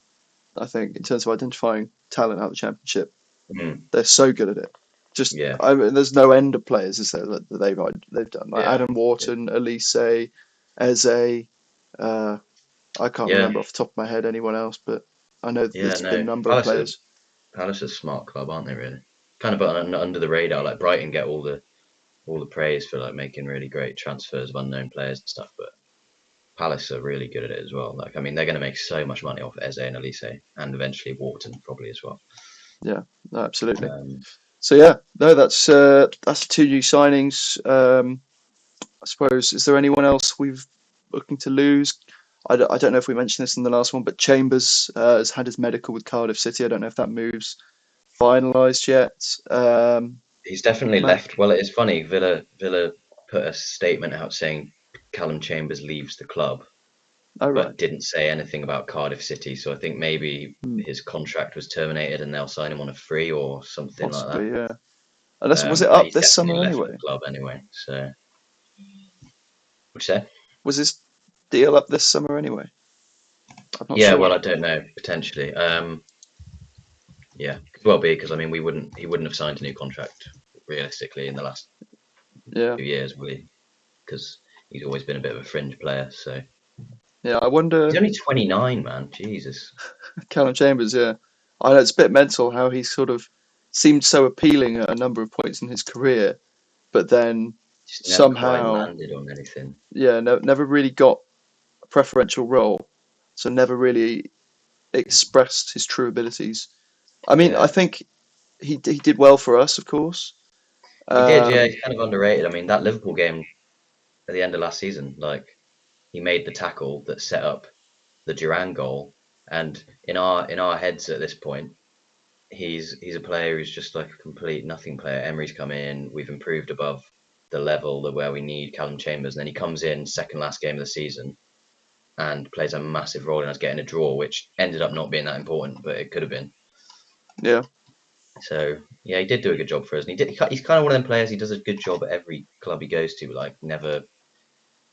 I think, in terms of identifying talent out of the championship. Mm, They're so good at it. Just, yeah, I mean, there's no end of players, is there, that they've done like yeah, Adam yeah, Wharton, Elise, Eze. Uh, I can't yeah, remember off the top of my head anyone else, but I know yeah. there's been a No, number of players. Palace are a smart club, aren't they? Really, kind of under the radar. Like Brighton get all the praise for like making really great transfers of unknown players and stuff, but Palace are really good at it as well. Like, I mean, they're going to make so much money off Eze and Elise, and eventually Wharton probably as well. Yeah, no, absolutely. Um, So yeah, no, that's two new signings. I suppose, is there anyone else we've looking to lose? I don't know if we mentioned this in the last one, but Chambers has had his medical with Cardiff City. I don't know if that move's finalised yet. he's definitely Matt, left. Well, it's funny. Villa put a statement out saying Callum Chambers leaves the club, Oh right, but didn't say anything about Cardiff City. So I think maybe hmm, his contract was terminated and they'll sign him on a free or something like that. possibly, yeah. Unless was it But up he's this definitely summer left the anyway? club anyway. So, what'd you say? Was his deal up this summer anyway? I'm not Yeah, well, sure. I don't know. Potentially. Yeah, could well be because I mean, he wouldn't have signed a new contract realistically in the last Yeah, 2 years, will he? Because he's always been a bit of a fringe player. So yeah. I he's wonder, only 29, man. Jesus. Callum Chambers. Yeah, I know it's a bit mental how he sort of seemed so appealing at a number of points in his career, but then Just never quite somehow, landed on anything. yeah, no, never really got a preferential role, so never really expressed his true abilities. I mean, I Yeah, think he did well for us, of course. he did. Yeah, Um, he's kind of underrated. I mean, that Liverpool game at the end of last season, like he made the tackle that set up the Duran goal, and in our heads at this point, he's a player who's just like a complete nothing player. Emery's come in, we've improved above the level that where we need Callum Chambers, and then he comes in second last game of the season and plays a massive role in us getting a draw, which ended up not being that important, but it could have been. yeah, So yeah, he did do a good job for us, and he's kind of one of them players. He does a good job at every club he goes to, but like never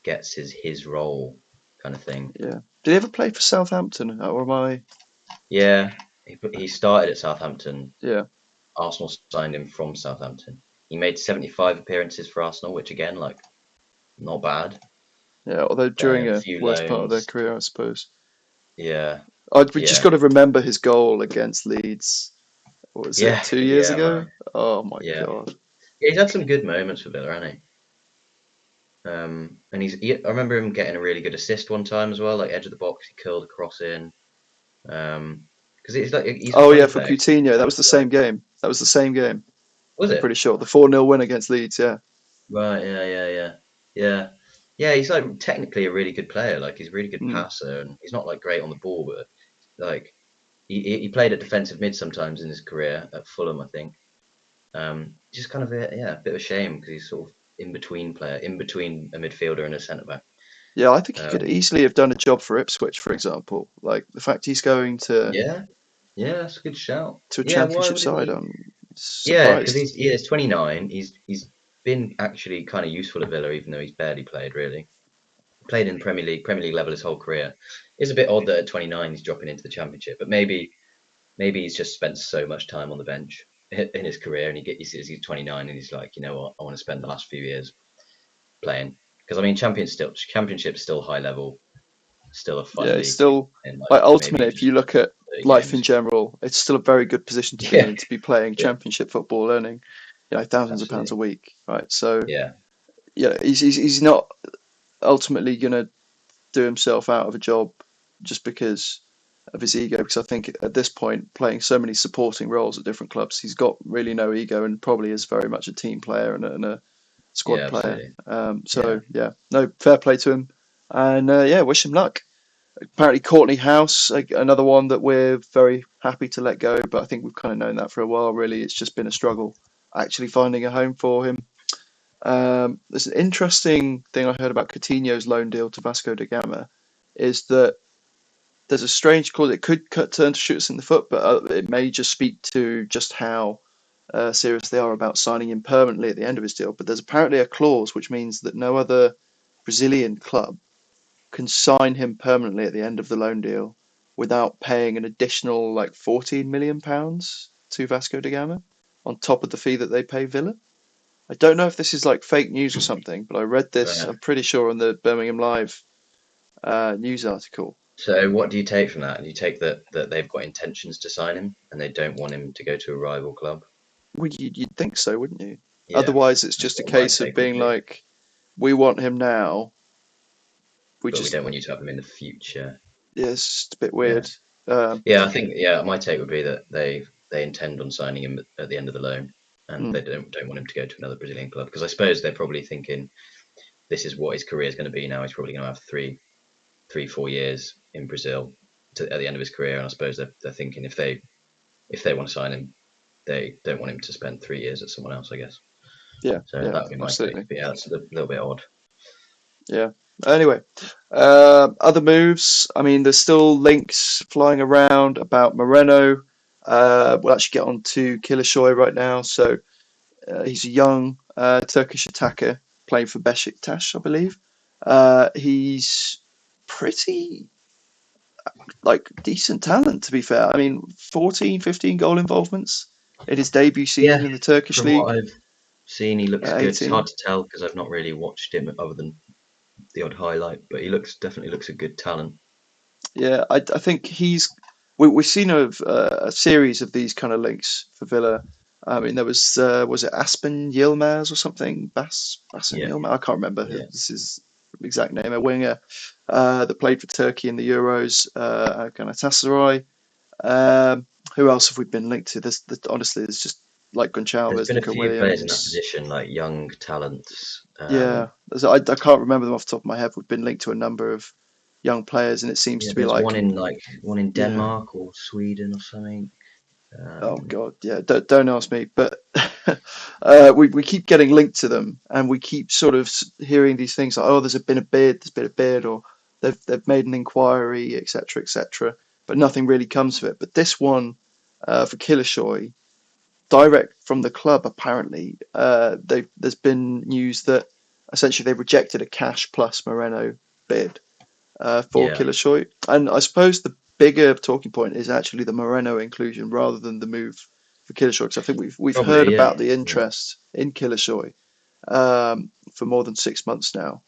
gets his role kind of thing. yeah. Did he ever play for Southampton? Or am I? Yeah, he started at Southampton. Yeah, Arsenal signed him from Southampton. He made 75 appearances for Arsenal, which again, like, not bad. yeah. Although Then during a a few worst part of their loans. career, I suppose. Yeah, We just got yeah, to remember his goal against Leeds. What was it? yeah, 2 years yeah, ago? man. Oh my Yeah. God. Yeah, he's had some good moments for Villa, hasn't he? And I remember him getting a really good assist one time as well, like edge of the box. He curled a cross in. Because he's the Oh kind yeah, of for player Coutinho. That was the exactly like. same game. That was the same game. Was I'm it? pretty sure the 4-0 win against Leeds. Yeah. Right, yeah. Yeah, he's like technically a really good player. Like he's a really good Mm. passer, and he's not like great on the ball, but like he played at defensive mid sometimes in his career at Fulham, I think. Just kind of a bit of a shame because he's sort of in between player, in between a midfielder and a centre back. Yeah, I think he could Um, easily have done a job for Ipswich, for example. Like the fact he's going yeah, yeah, that's a good shout. to a Yeah, why championship wouldn't side, he? I'm Yeah, because surprised. he's 29. He's been actually kind of useful at Villa, even though he's barely played really. Played in Premier League level his whole career. It's a bit odd that at 29 he's dropping into the Championship, but maybe he's just spent so much time on the bench in his career, and he sees he's 29 and he's like, you know what, I want to spend the last few years playing because I mean, Championship's still high level, still a Yeah, fun it's league to be still in. Like like maybe ultimately, if you just look at 30 life in games. general, it's still a very good position to be Yeah, in to be playing yeah, championship football, earning thousands of pounds a absolutely. week, right? So Yeah, yeah, he's not ultimately gonna do himself out of a job just because of his ego. Because I think at this point, playing so many supporting roles at different clubs, he's got really no ego and probably is very much a team player and a squad yeah, player. absolutely. Yeah, So yeah, no, fair play to him, and yeah, wish him luck. Apparently, Courtney House, another one that we're very happy to let go, but I think we've kind of known that for a while. Really, it's just been a struggle actually finding a home for him. There's an interesting thing I heard about Coutinho's loan deal to Vasco da Gama, is that there's a strange clause. It could turn to shoot us in the foot, but it may just speak to just how serious they are about signing him permanently at the end of his deal. But there's apparently a clause which means that no other Brazilian club can sign him permanently at the end of the loan deal without paying an additional like £14 million to Vasco da Gama on top of the fee that they pay Villa. I don't know if this is like fake news or something, but I read this, right. I'm pretty sure, on the Birmingham Live news article. So what do you take from that? Do you take that they've got intentions to sign him and they don't want him to go to a rival club? Well, you'd think so, wouldn't you? Yeah, Otherwise, it's that's just a what my case of take would being be. like, we want him now. We But we just, don't want you to have him in the future. yeah, it's just a bit Yeah. weird. Um, Yeah, I think my take would be that they intend on signing him at the end of the loan, and mm, they don't want him to go to another Brazilian club because I suppose they're probably thinking this is what his career is going to be now. He's probably going to have 4 years in Brazil at the end of his career, and I suppose they're thinking if they want to sign him, they don't want him to spend 3 years at someone else. I guess yeah, so. yeah, That would be my take. absolutely. But yeah, that's a little bit odd. Yeah. Anyway, other moves. I mean, there's still links flying around about Moreno. We'll actually get on to Kilishoy right now. So he's a young Turkish attacker playing for Besiktas, I believe. He's pretty like decent talent, to be fair. I mean, 14, 15 goal involvements in his debut Yeah, season in the Turkish from league what I've seen, he looks at good. It's hard 18. to tell because I've not really watched him other than the odd highlight, but he definitely looks a good talent. Yeah, I think we've seen a series of these kind of links for Villa. I mean, there was it Aspen Yilmaz or something? Bassem Yeah, Yilmaz? I can't remember yeah. his exact name. A winger that played for Turkey in the Euros, Galatasaray. Um, who else have we been linked to? Honestly, there's just like There's Goncalves, been a Nico few players in that Williams. position, like young talents. Yeah, I can't remember them off the top of my head. We've been linked to a number of young players, and it seems Yeah, to be there's like, one in yeah. Denmark or Sweden or something. Oh Um, God, yeah. Don't ask me. But we keep getting linked to them, and we keep sort of hearing these things like, oh, there's been a bid, or they've made an inquiry, etc., etc. But nothing really comes of it. But this one for Kilishoy, direct from the club, apparently, there's been news that essentially they rejected a cash plus Moreno bid for yeah, Kilishoy. And I suppose the bigger talking point is actually the Moreno inclusion rather than the move for Kilishoy, because I think we've heard probably. Yeah, about the yeah, interest in Kilishoy for more than 6 months now,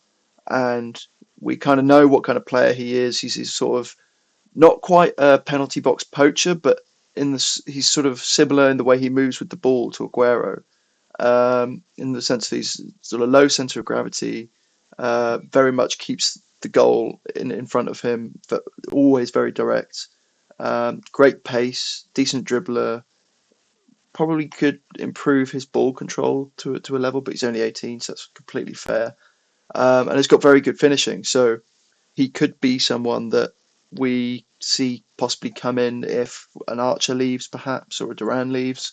and we kind of know what kind of player he is. He's sort of not quite a penalty box poacher, but he's sort of similar in the way he moves with the ball to Aguero, in the sense that he's sort of low center of gravity, very much keeps the goal in front of him, but always very direct. Great pace, decent dribbler. Probably could improve his ball control to a level, but he's only 18, so that's completely fair. And he's got very good finishing, so he could be someone that we see possibly come in if an Archer leaves, perhaps, or a Duran leaves,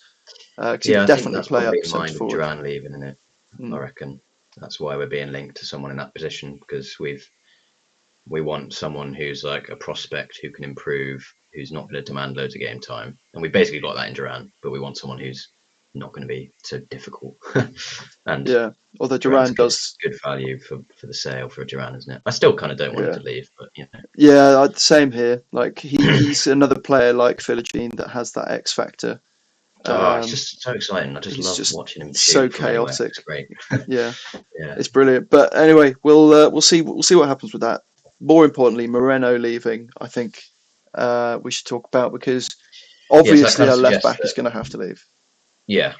because he yeah. could I think definitely that's play probably up in centre mind with forward. Duran leaving, isn't it? I Mm, reckon that's why we're being linked to someone in that position because we want someone who's like a prospect who can improve, who's not going to demand loads of game time, and we basically got that in Duran, but we want someone who's not going to be so difficult. And yeah, although Duran's Duran does, good value for the sale for a Duran, isn't it? I still kind of don't want him yeah, to leave, but you know. yeah, same here. Like he's another player like Philogene that has that X factor. Oh, it's Um, just so exciting. I just he's love just watching him so shoot from anywhere. It's chaotic. great. Yeah, Yeah. it's brilliant. But anyway, we'll see what happens with that. More importantly, Moreno leaving, I think we should talk about, because Yeah, so that obviously kind of our left suggests back is that, going to have to leave. yeah,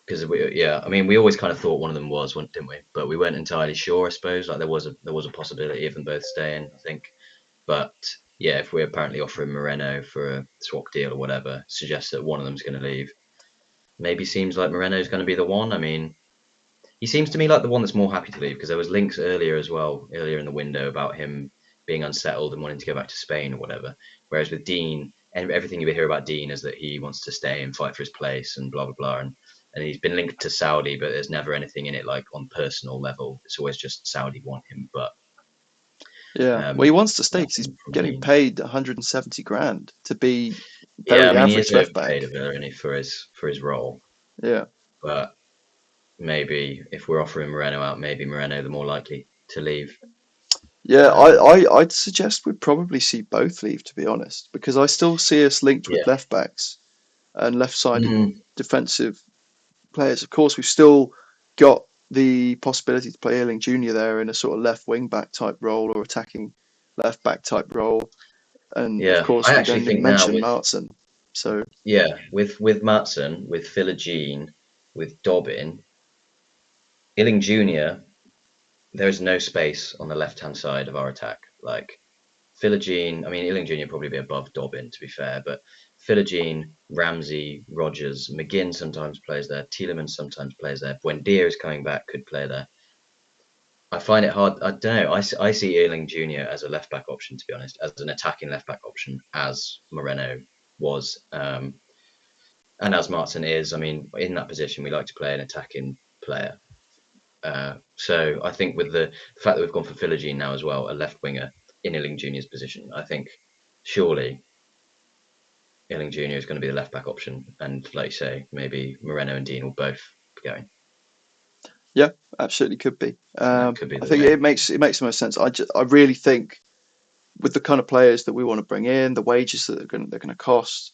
because I mean, we always kind of thought one of them was, didn't we? But we weren't entirely sure, I suppose. Like there was a possibility of them both staying, I think. But yeah, if we're apparently offering Moreno for a swap deal or whatever, suggests that one of them's going to leave. Maybe seems like Moreno's going to be the one. I mean, he seems to me like the one that's more happy to leave because there was links earlier as well, earlier in the window about him being unsettled and wanting to go back to Spain or whatever. Whereas with Dean, and everything you hear about Dean is that he wants to stay and fight for his place and blah blah blah, and he's been linked to Saudi, but there's never anything in it like on personal level. It's always just Saudi want him, but Yeah, well, he wants to stay because he's nothing from getting Dean. paid 170 grand to be Yeah, I very mean he is average left overpaid back. a bit, isn't he, for his role, Yeah, but maybe if we're offering Moreno out, maybe Moreno the more likely to leave. yeah, Um, I'd suggest we'd probably see both leave, to be honest, because I still see us linked with yeah. left backs and left-sided Mm, defensive players. Of course, we've still got the possibility to play Ealing Junior there in a sort of left wing back type role or attacking left back type role, and of yeah, course I we actually don't even think now mention with Martson. So with Matson, with Philogene, with Dobbin, Illing Junior, there is no space on the left hand side of our attack. Like Philogene, I mean Illing Junior probably be above Dobbin to be fair, but Philogene, Ramsey, Rogers, McGinn sometimes plays there. Tielemans sometimes plays there. Buendia is coming back, could play there. I find it hard. I don't know. I see Ealing Junior as a left back option, to be honest, as an attacking left back option, as Moreno was. And as Martin is, I mean, in that position, we like to play an attacking player. So I think with the fact that we've gone for Philogene now as well, a left winger in Illing Junior's position, I think surely Illing Junior is going to be the left back option, and like you say, maybe Moreno and Dean will both be going. Yeah, absolutely could be. And that could be I the think way. it makes the most sense. I really think with the kind of players that we want to bring in, the wages that they're going to cost,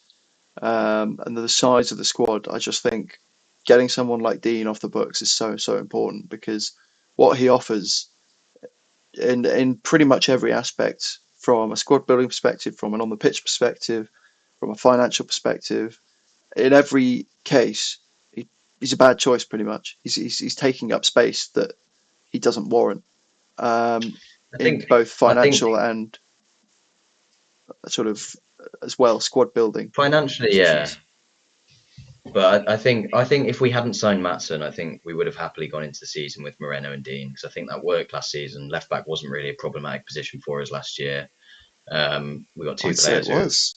and the size of the squad, I just think getting someone like Dean off the books is so important because what he offers in pretty much every aspect, from a squad building perspective, from an on the pitch perspective, from a financial perspective, in every case, he's a bad choice. Pretty much, he's taking up space that he doesn't warrant, um, I in think both I think financial and sort of as well squad building financially, yeah. positions. But I think if we hadn't signed Matson, I think we would have happily gone into the season with Moreno and Dean because I think that worked last season. Left back wasn't really a problematic position for us last year. We got two I'd say it players who, was,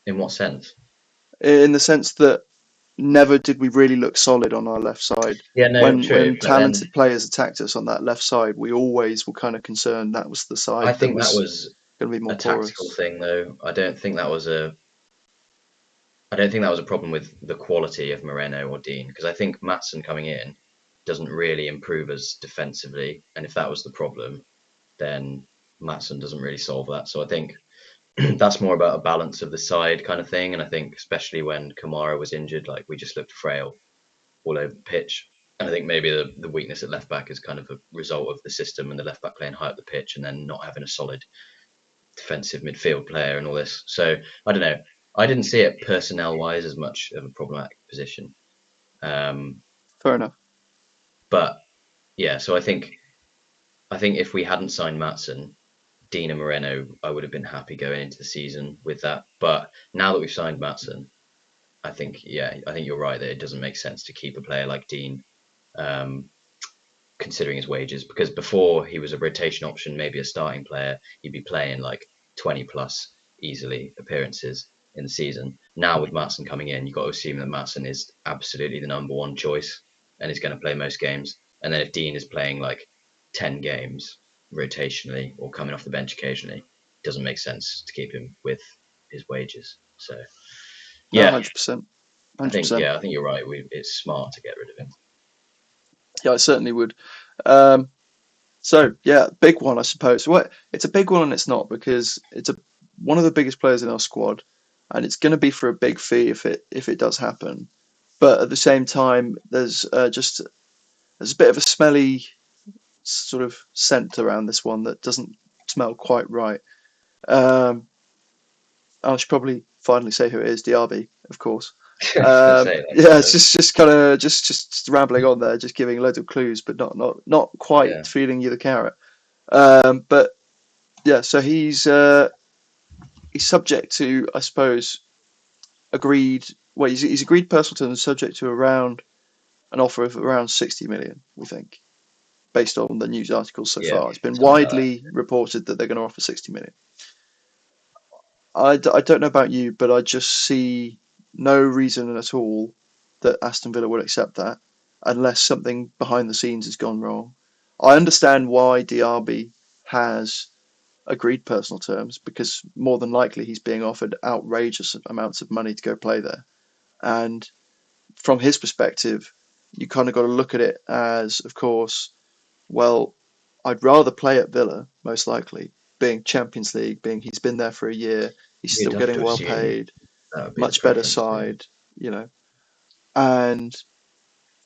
in what sense? in the sense that never did we really look solid on our left side. Yeah, no, When true. But then talented players attacked us on that left side, we always were kind of concerned that was the I side that think that was was going to be a more tactical porous. thing, though. I don't think that was a problem with the quality of Moreno or Dean because I think Matson coming in doesn't really improve us defensively, and if that was the problem, then Matson doesn't really solve that. So I think that's more about a balance of the side kind of thing. And I think especially when Kamara was injured, like we just looked frail all over the pitch. And I think maybe the weakness at left back is kind of a result of the system and the left back playing high up the pitch and then not having a solid defensive midfield player and all this. So I don't know. I didn't see it personnel wise as much of a problematic position. Um, Fair enough. but yeah, so I think if we hadn't signed Matson, Dean and Moreno, I would have been happy going into the season with that. But now that we've signed Matson, I think you're right that it doesn't make sense to keep a player like Dean, um, considering his wages, because before he was a rotation option, maybe a starting player, he'd be playing like 20 plus easily appearances in the season. Now with Matson coming in, you've got to assume that Matson is absolutely the number one choice and is going to play most games. And then if Dean is playing like 10 games rotationally or coming off the bench occasionally, it doesn't make sense to keep him with his wages. So No, yeah, 100%. 100%. I think you're right. It's smart to get rid of him. Yeah, I certainly would. Um, so yeah, big one, I suppose. Well, it's a big one and it's not because it's one of the biggest players in our squad, and it's going to be for a big fee if it does happen. But at the same time, there's a bit of a smelly sort of scent around this one that doesn't smell quite right. Um, I should probably finally say who it is. DRB, of course. I was going to say that. Yeah, it's just kind of just rambling on there, just giving loads of clues, but not Yeah, quite feeding you the carrot. But yeah, so he's subject to, I suppose, agreed. Well, he's agreed personal terms, subject to around an offer of around 60 million, we think, based on the news articles so yeah, far. It's been something like that. widely reported that they're going to offer 60 million. I don't know about you, but I just see no reason at all that Aston Villa would accept that unless something behind the scenes has gone wrong. I understand why Diaby has agreed personal terms because more than likely he's being offered outrageous amounts of money to go play there. And from his perspective, you kind of got to look at it as, of course, well, I'd rather play at Villa, most likely, being Champions League, being he's been there for a year, he's You'd still have getting to well assume paid, that would be the much better preference. Yeah. side, you know. And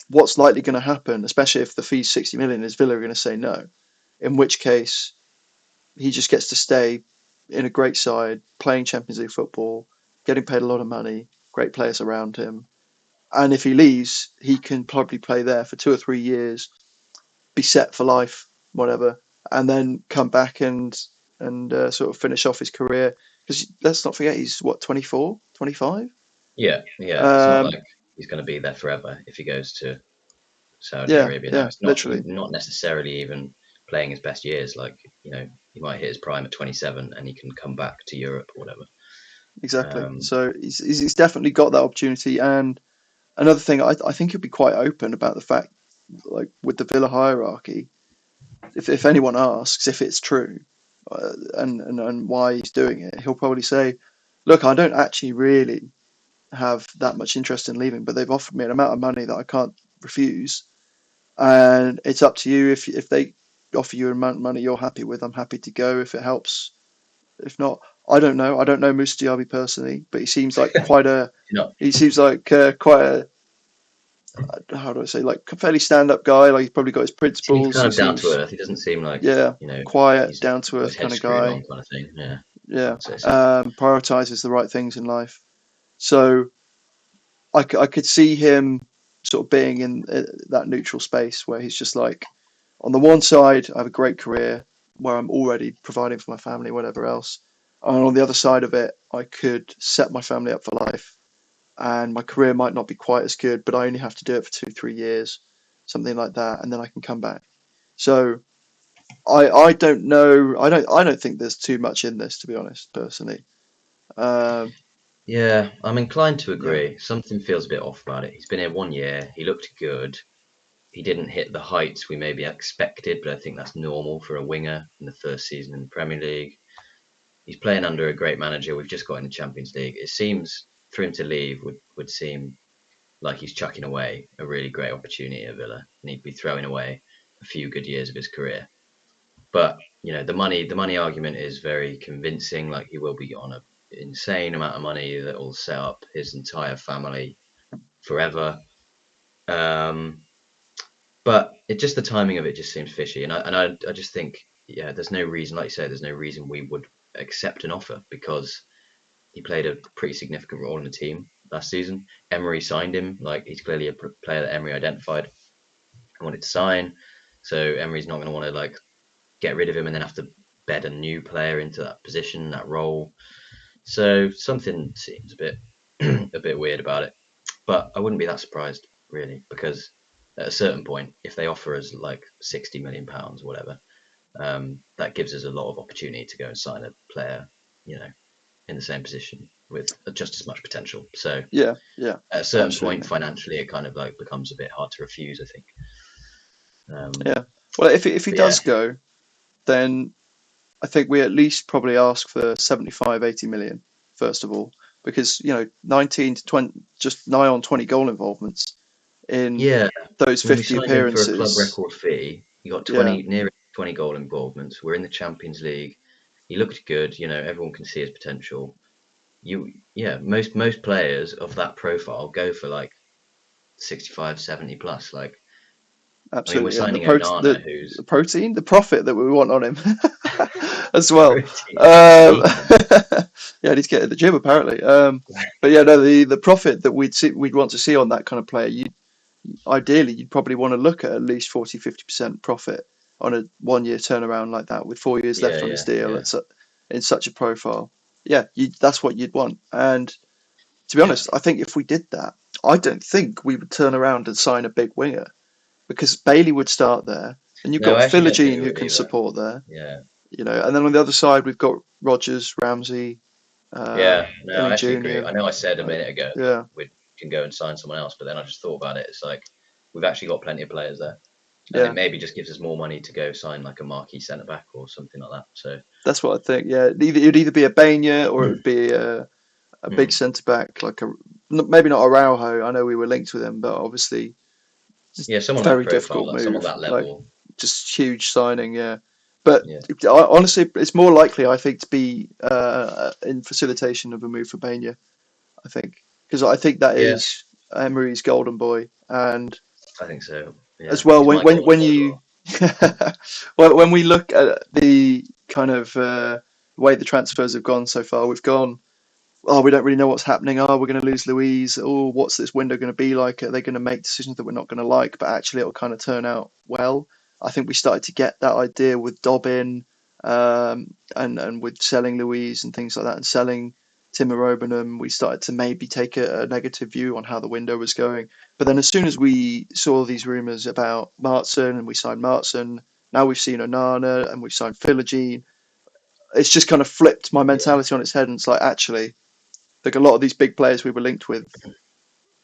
what's likely going to happen, especially if the fee's 60 million, is Villa are going to say no. In which case, he just gets to stay in a great side, playing Champions League football, getting paid a lot of money, great players around him. And if he leaves, he can probably play there for 2 or 3 years, be set for life, whatever, and then come back and sort of finish off his career. Because let's not forget, he's what, 24, 25? Yeah, yeah. It's not Um, like he's going to be there forever if he goes to Saudi yeah, Arabia now. yeah, It's literally, not necessarily even playing his best years. Like he might hit his prime at 27 and he can come back to Europe or whatever. exactly. Um, So he's definitely got that opportunity. And another thing, I think he'll be quite open about the fact like with the Villa hierarchy, if anyone asks if it's true, and why he's doing it, he'll probably say, "Look, I don't actually really have that much interest in leaving, but they've offered me an amount of money that I can't refuse, and it's up to you. If they offer you an amount of money you're happy with, I'm happy to go if it helps. If not, I don't know. I don't know Musa Diaby personally, but he seems like quite a You know, he seems like quite a how do I say, like a fairly stand-up guy. Like he's probably got his seems principles. kind He of down to seems, earth. He doesn't seem like, yeah, you know, quiet, he's down to got his earth head kind of screwed on guy. kind of thing. Yeah, Yeah, I'd say so. prioritizes the right things in life. So I could see him sort of being in that neutral space where he's just like, on the one side, I have a great career where I'm already providing for my family, whatever else. And on the other side of it, I could set my family up for life, and my career might not be quite as good, but I only have to do it for 2, 3 years, something like that, and then I can come back. So I don't know. I don't think there's too much in this, to be honest, personally. Um, Yeah, I'm inclined to yeah, agree. Something feels a bit off about it. He's been here 1 year. He looked good. He didn't hit the heights we maybe expected, but I think that's normal for a winger in the first season in the Premier League. He's playing under a great manager. We've just got in the Champions League. It seems for him to leave would seem like he's chucking away a really great opportunity at Villa, and he'd be throwing away a few good years of his career. But the money argument is very convincing. Like he will be on an insane amount of money that will set up his entire family forever. Um, but it just the timing of it just seems fishy, and I just think there's no reason, like you say, there's no reason we would accept an offer because he played a pretty significant role in the team last season. Emery signed him, like he's clearly a player that Emery identified and wanted to sign. So Emery's not going to want to like get rid of him and then have to bed a new player into that position, that role. So something seems a bit a bit weird about it. But I wouldn't be that surprised really because at a certain point, if they offer us like £60 million or whatever, that gives us a lot of opportunity to go and sign a player, you know, in the same position with just as much potential. So yeah, yeah, at a certain point, absolutely. financially, it kind of like becomes a bit hard to refuse, I think. Yeah. Well, if he But yeah, does go, then I think we at least probably ask for 75, 80 million, first of all, because, 19 to 20, just nigh on 20 goal involvements in yeah. those When we 50 signed him for a club appearances. record fee, he got Yeah, 20 near 20 goal involvements. We're in the Champions League. He looked good. Everyone can see his potential. Most players of that profile go for like 65, 70 plus. Like, I mean, we're absolutely. And signing Onana, the who's protein, the profit that we want on him as well. pretty Um, decent. yeah, he's getting the gym apparently. But yeah, no, the profit that we'd want to see on that kind of player, ideally you'd probably want to look at least 40, 50% profit on a 1 year turnaround like that with 4 years Yeah, left on his yeah, deal. yeah, It's in such a profile. Yeah, that's what you'd want. And to be yeah. honest, I think if we did that, I don't think we would turn around and sign a big winger because Bailey would start there, and you've No, got I actually don't think Philogene we who would can either. support there, Yeah, and then on the other side we've got Rogers, Ramsey, yeah. No, Eddie I actually agree. Junior. I know I said a Like, minute ago that yeah, we can go and sign someone else, but then I just thought about it. It's like we've actually got plenty of players there, and it yeah, maybe just gives us more money to go sign like a marquee centre back or something like that. So, that's what I think. Yeah, it'd either be a Bainia or it would be a big hmm. centre back, like maybe not Araujo. I know we were linked with him, but obviously just Yeah, someone that very profile, difficult like someone move. that Like level. just huge signing, yeah. But Yeah, honestly, it's more likely, I think, to be in facilitation of a move for Bainia. I think because I think that yeah, is Emery's golden boy, and I think so. as Yeah, well he's my golden when boy as you well. well, when we look at the kind of way the transfers have gone so far, we've gone, oh, we don't really know what's happening. Oh, we're going to lose Louise. Oh, what's this window going to be like? Are they going to make decisions that we're not going to like? But actually, it'll kind of turn out well. I think we started to get that idea with Dobbin, and with selling Louise and things like that, and selling Timur Robenham. We started to maybe take a negative view on how the window was going. But then, as soon as we saw these rumours about Martson and we signed Martson, now we've seen Onana and we've signed Philogene. It's just kind of flipped my Yeah, mentality on its head, and it's like actually like a lot of these big players we were linked with,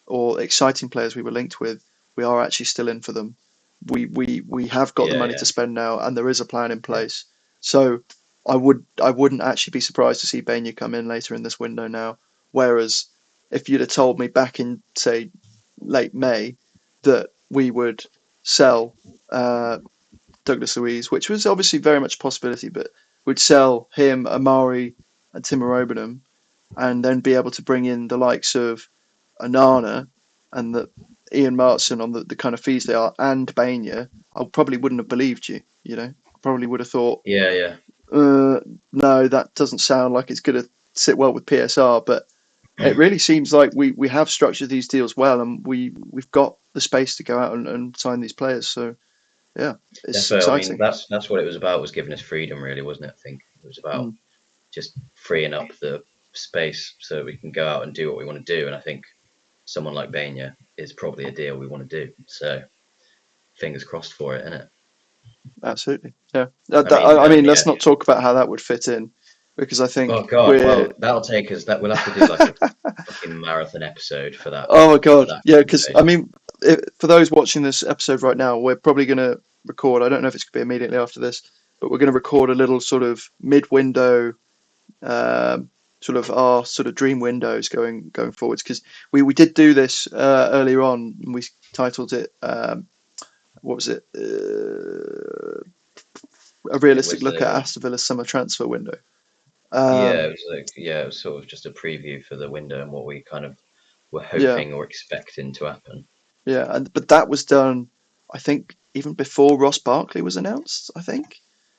or exciting players we were linked with, we are actually still in for them. we have got the Yeah, money yeah, to spend now, and there is a plan in place. So I wouldn't actually be surprised to see Bainey come in later in this window now. Whereas if you'd have told me back in, say, late May that we would sell Douglas Luiz, which was obviously very much a possibility, but we'd sell him, Amari, and Timur Obenham, and then be able to bring in the likes of Onana and the Ian Martson on the kind of fees they are, and Bainha, I probably wouldn't have believed you. Probably would have thought, yeah, yeah. uh, no, that doesn't sound like it's going to sit well with PSR. But it really seems like we have structured these deals well, and we've got the space to go out and sign these players. So yeah, it's Definitely. I mean, exciting. that's what it was about. Was giving us freedom, really, wasn't it? I think it was about Mm, just freeing up the space so we can go out and do what we want to do. And I think someone like Bainha is probably a deal we want to do. So fingers crossed for it, innit? absolutely, yeah. I mean, let's Yeah. not talk about how that would fit in, because I Oh think God, we're. well that'll take us. That we'll have to do like a fucking marathon episode Oh my for God, that yeah. Because I conversation. mean, for those watching this episode right now, we're probably going to record. I don't know if it's going to be immediately after this, but we're going to record a little sort of mid-window, um, sort of our sort of dream windows going forwards. Because we did do this earlier on. And we titled it. What was it? A It realistic was look at Aston Villa's summer transfer window. yeah, it Um, was like yeah, it was sort of just a preview for the window and what we kind of were yeah, hoping or expecting to happen. yeah, and but that was done, I think, even before Ross Barkley was announced. I think,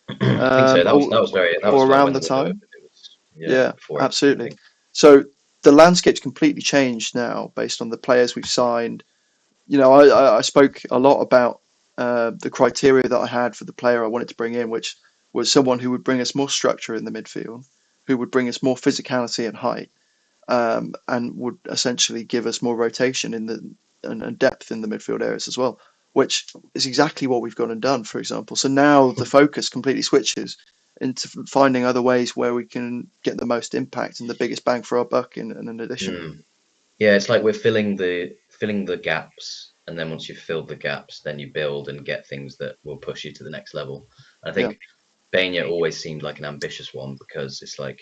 I think so. or That or was like around when the the window time. opened. It was yeah Yeah, before everything. I absolutely. think. So the landscape's completely changed now based on the players we've signed. I spoke a lot about the criteria that I had for the player I wanted to bring in, which was someone who would bring us more structure in the midfield, who would bring us more physicality and height, and would essentially give us more rotation in the and depth in the midfield areas as well, which is exactly what we've gone and done, for example. So now the focus completely switches into finding other ways where we can get the most impact and the biggest bang for our buck in an addition. Mm. Yeah, it's like we're filling the gaps, and then once you've filled the gaps, then you build and get things that will push you to the next level. I Yeah, think Bainha always seemed like an ambitious one because it's like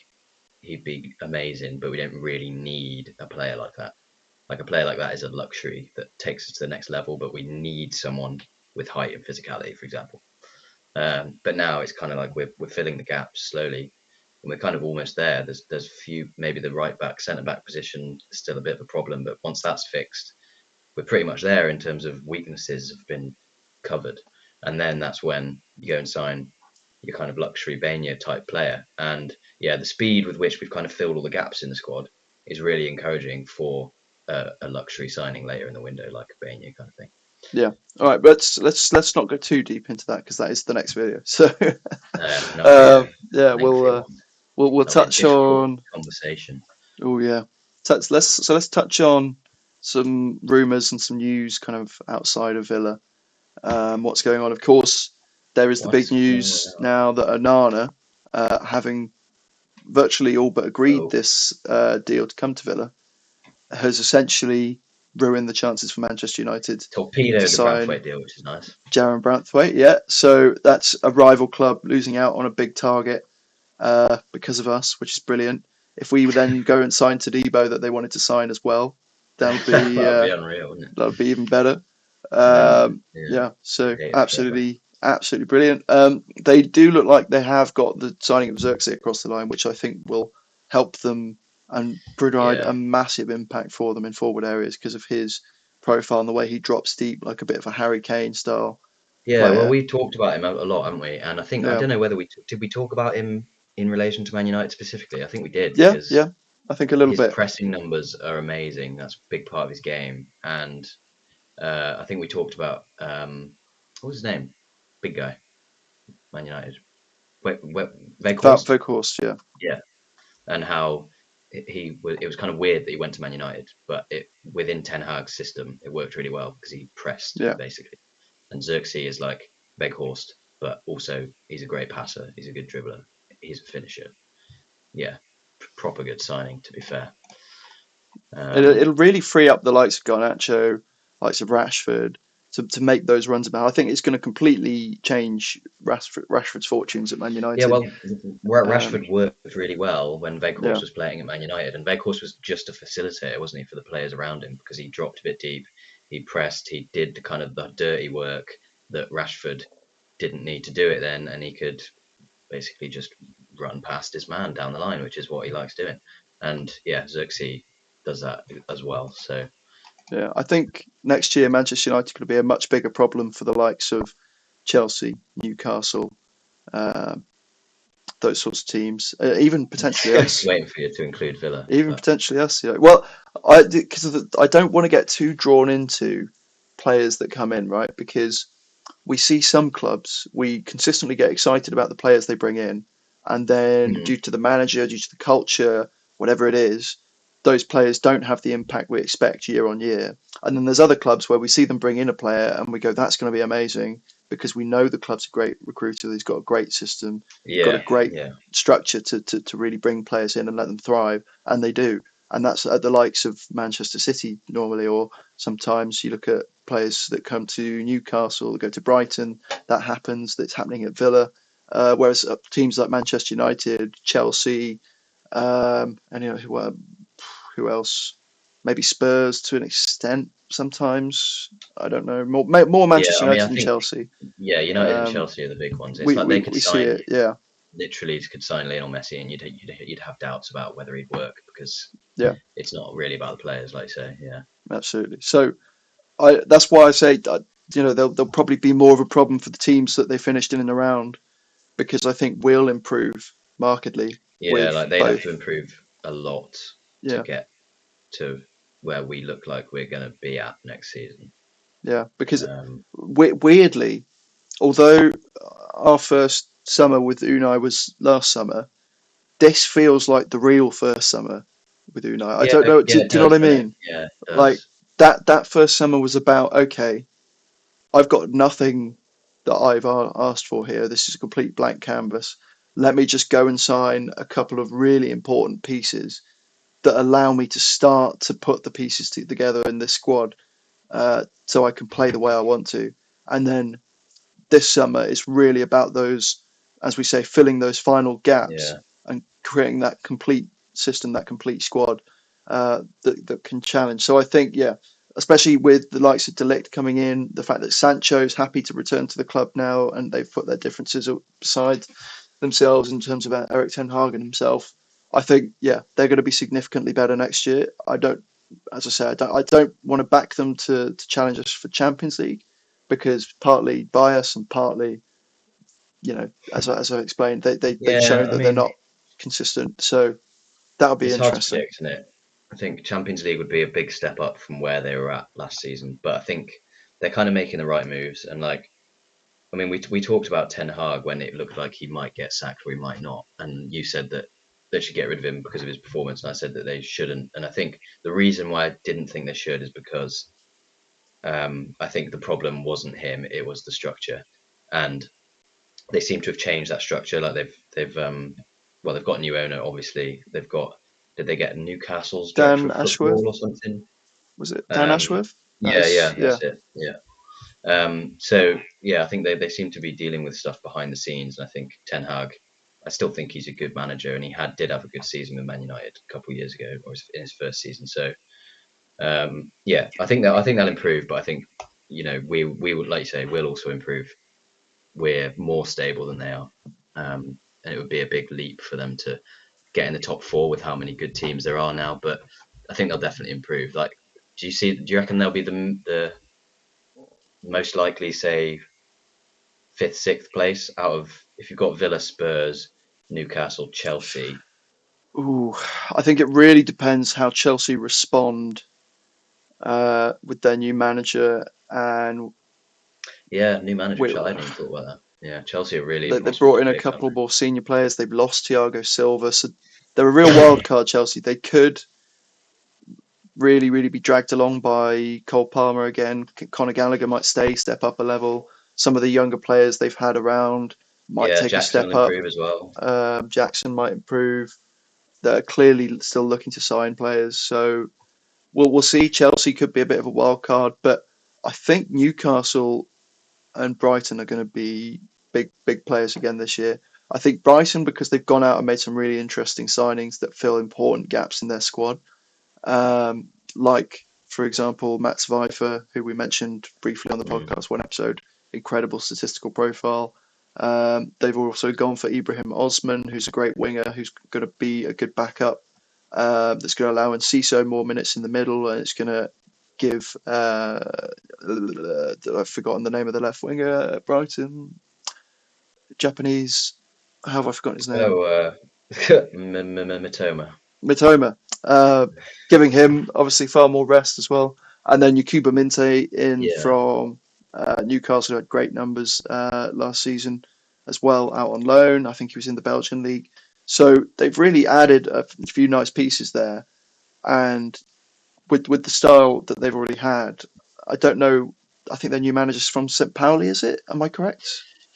he'd be amazing, but we don't really need a player like that. Like a player like that is a luxury that takes us to the next level, but we need someone with height and physicality, for example. But now it's kind of like we're filling the gaps slowly, and we're kind of almost there. There's few, maybe the right back, centre back position is still a bit of a problem, but once that's fixed, we're pretty much there in terms of weaknesses have been covered, and then that's when you go and sign your kind of luxury Bainha type player. And yeah, the speed with which we've kind of filled all the gaps in the squad is really encouraging for a luxury signing later in the window, like a Bainha kind of thing. yeah. All right, but let's not go too deep into that because that is the next video. So, No, yeah, yeah, lengthy one. we'll That'll be a touch difficult on. conversation. Oh yeah, let's touch on some rumours and some news kind of outside of Villa. What's going on? Of course, there is the big What's going news on? now that Onana, having virtually all but agreed Oh, this deal to come to Villa, has essentially ruined the chances for Manchester United to torpedoed the sign Branthwaite deal, which is nice. Jaron Branthwaite. Yeah, so that's a rival club losing out on a big target because of us, which is brilliant. If we then go and sign Todibo that they wanted to sign as well, that'll be That'd uh, be unreal, wouldn't it? that'll be even better. Yeah, Yeah, so hate it forever. absolutely brilliant. They do look like they have got the signing of Xerxes across the line, which I think will help them and provide a Yeah, massive impact for them in forward areas because of his profile and the way he drops deep, like a bit of a Harry Kane style yeah. Well, player. we talked about him a lot, haven't we? And I think I Yeah, don't know whether did we talk about him in relation to Man United specifically. I think we did yeah, because yeah. I think a little his bit. pressing numbers are amazing. That's a big part of his game. And I think we talked about what was his name? Big guy, Man United. That Weghorst. Vokhorst, yeah, Yeah, and how it was kind of weird that he went to Man United, but within Ten Hag's system it worked really well because he pressed yeah. basically. And Xerxes is like Weghorst, but also he's a great passer. He's a good dribbler. He's a finisher. Yeah, proper good signing to be fair. It'll, Um, it'll really free up the likes of Garnacho, likes of Rashford, to make those runs about. I think it's going to completely change Rashford's fortunes at Man Yeah, United. well, Um, Rashford worked really well when Weghorst yeah, was playing at Man United, and Weghorst was just a facilitator, wasn't he, for the players around him because he dropped a bit deep, he pressed, he did the kind of the dirty work that Rashford didn't need to do it then, and he could basically just run past his man down the line, which is what he likes doing. And yeah, Xerxes does that as well. So yeah. I think next year Manchester United could be a much bigger problem for the likes of Chelsea, Newcastle, um, those sorts of teams, even potentially I was us. waiting for you to include Villa, Even but potentially us. Yeah. Well, I don't want to get too drawn into players that come in, right? Because we see some clubs, we consistently get excited about the players they bring in, and then mm, due to the manager, due to the culture, whatever it is, those players don't have the impact we expect year on year. And then there's other clubs where we see them bring in a player and we go, that's going to be amazing because we know the club's a great recruiter, he's got a great system, got a yeah, great yeah, structure to really bring players in and let them thrive, and they do. And that's at the likes of Manchester City normally, or sometimes you look at players that come to Newcastle, that go to Brighton. That happens. That's happening at Villa. Whereas teams like Manchester United, Chelsea, and who else? Maybe Spurs to an extent. Sometimes I don't know. More yeah. Manchester I mean, United I than think Chelsea. yeah, United and Um, Chelsea are the big ones. It's we, like we they could we see sign it. Yeah, literally could sign Lionel Messi, and you'd have doubts about whether he'd work because yeah, it's not really about the players, like you say. Yeah, absolutely. So that's why I say they'll probably be more of a problem for the teams that they finished in and around, because I think we'll improve markedly yeah. with Like they'd have both. to improve a lot to Yeah, get to where we look like we're going to be at next season. yeah, because Um, weirdly, although our first summer with Unai was last summer, this feels like the real first summer with Unai. I yeah, don't know. yeah, Do it you know what does, I doesn't it? mean? Yeah, it Like does. that first summer was about, okay, I've got nothing that I've asked for here. This is a complete blank canvas. Let me just go and sign a couple of really important pieces that allow me to start to put the pieces together in this squad, so I can play the way I want to. And then this summer is really about those, as we say, filling those final gaps Yeah, and creating that complete system, that complete squad that can challenge. So I think, yeah, especially with the likes of De Ligt coming in, the fact that Sancho's happy to return to the club now, and they've put their differences aside themselves in terms of Eric Ten Hag and himself. I think, yeah, they're going to be significantly better next year. I don't, as I say, I don't want to back them to challenge us for Champions League, because partly bias and partly, as I explained, they've yeah. shown I that they're mean, not consistent. So that'll be it's hard to interesting. predict, isn't it? I think Champions League would be a big step up from where they were at last season, but I think they're kind of making the right moves. And like, I mean, we talked about Ten Hag when it looked like he might get sacked or he might not, and you said that they should get rid of him because of his performance, and I said that they shouldn't. And I think the reason why I didn't think they should is because I think the problem wasn't him; it was the structure, and they seem to have changed that structure. Like they've got a new owner. Obviously, they've got. Did they get Newcastle's director Dan of Ashworth, football or something? was it Dan Um, Ashworth? That yeah, is, yeah, yeah. that's it. Yeah. So yeah, I think they seem to be dealing with stuff behind the scenes, and I think Ten Hag. I still think he's a good manager, and he did have a good season with Man United a couple of years ago, or in his first season. So yeah, I think they'll improve, but I think we would, like you say, we'll also improve. We're more stable than they are, and it would be a big leap for them to get in the top four with how many good teams there are now. But I think they'll definitely improve. Like, do you reckon they'll be the most likely, say, fifth, sixth place out of if you've got Villa, Spurs, Newcastle, Chelsea? Ooh, I think it really depends how Chelsea respond with their new manager, and Yeah, new manager. we, I hadn't even thought about that. Yeah, Chelsea are really they possible brought to in a pick, aren't couple more senior players. They've lost Thiago Silva, so they're a real wild card. Chelsea. They could really, really be dragged along by Cole Palmer again. Conor Gallagher might step up a level. Some of the younger players they've had around might Yeah, take a Jackson will step up. improve as well. Jackson might improve. They're clearly still looking to sign players, so we'll see. Chelsea could be a bit of a wild card, but I think Newcastle and Brighton are going to be big players again this year. I think Brighton because they've gone out and made some really interesting signings that fill important gaps in their squad. Like, for example, Matt Tristan, who we mentioned briefly on the Mm. podcast one episode, incredible statistical profile. They've also gone for Ibrahim Osman, who's a great winger, who's going to be a good backup. That's going to allow Enciso more minutes in the middle, and it's going to give. I've forgotten the name of the left winger at Brighton. Japanese. How have I forgotten his name? Oh, Matoma. Mitoma, giving him obviously far more rest as well. And then Yakuba Minte in Yeah, from Newcastle, who had great numbers last season as well, out on loan. I think he was in the Belgian league. So they've really added a few nice pieces there. And with the style that they've already had, I don't know. I think their new manager's from St. Pauli, is it? Am I correct?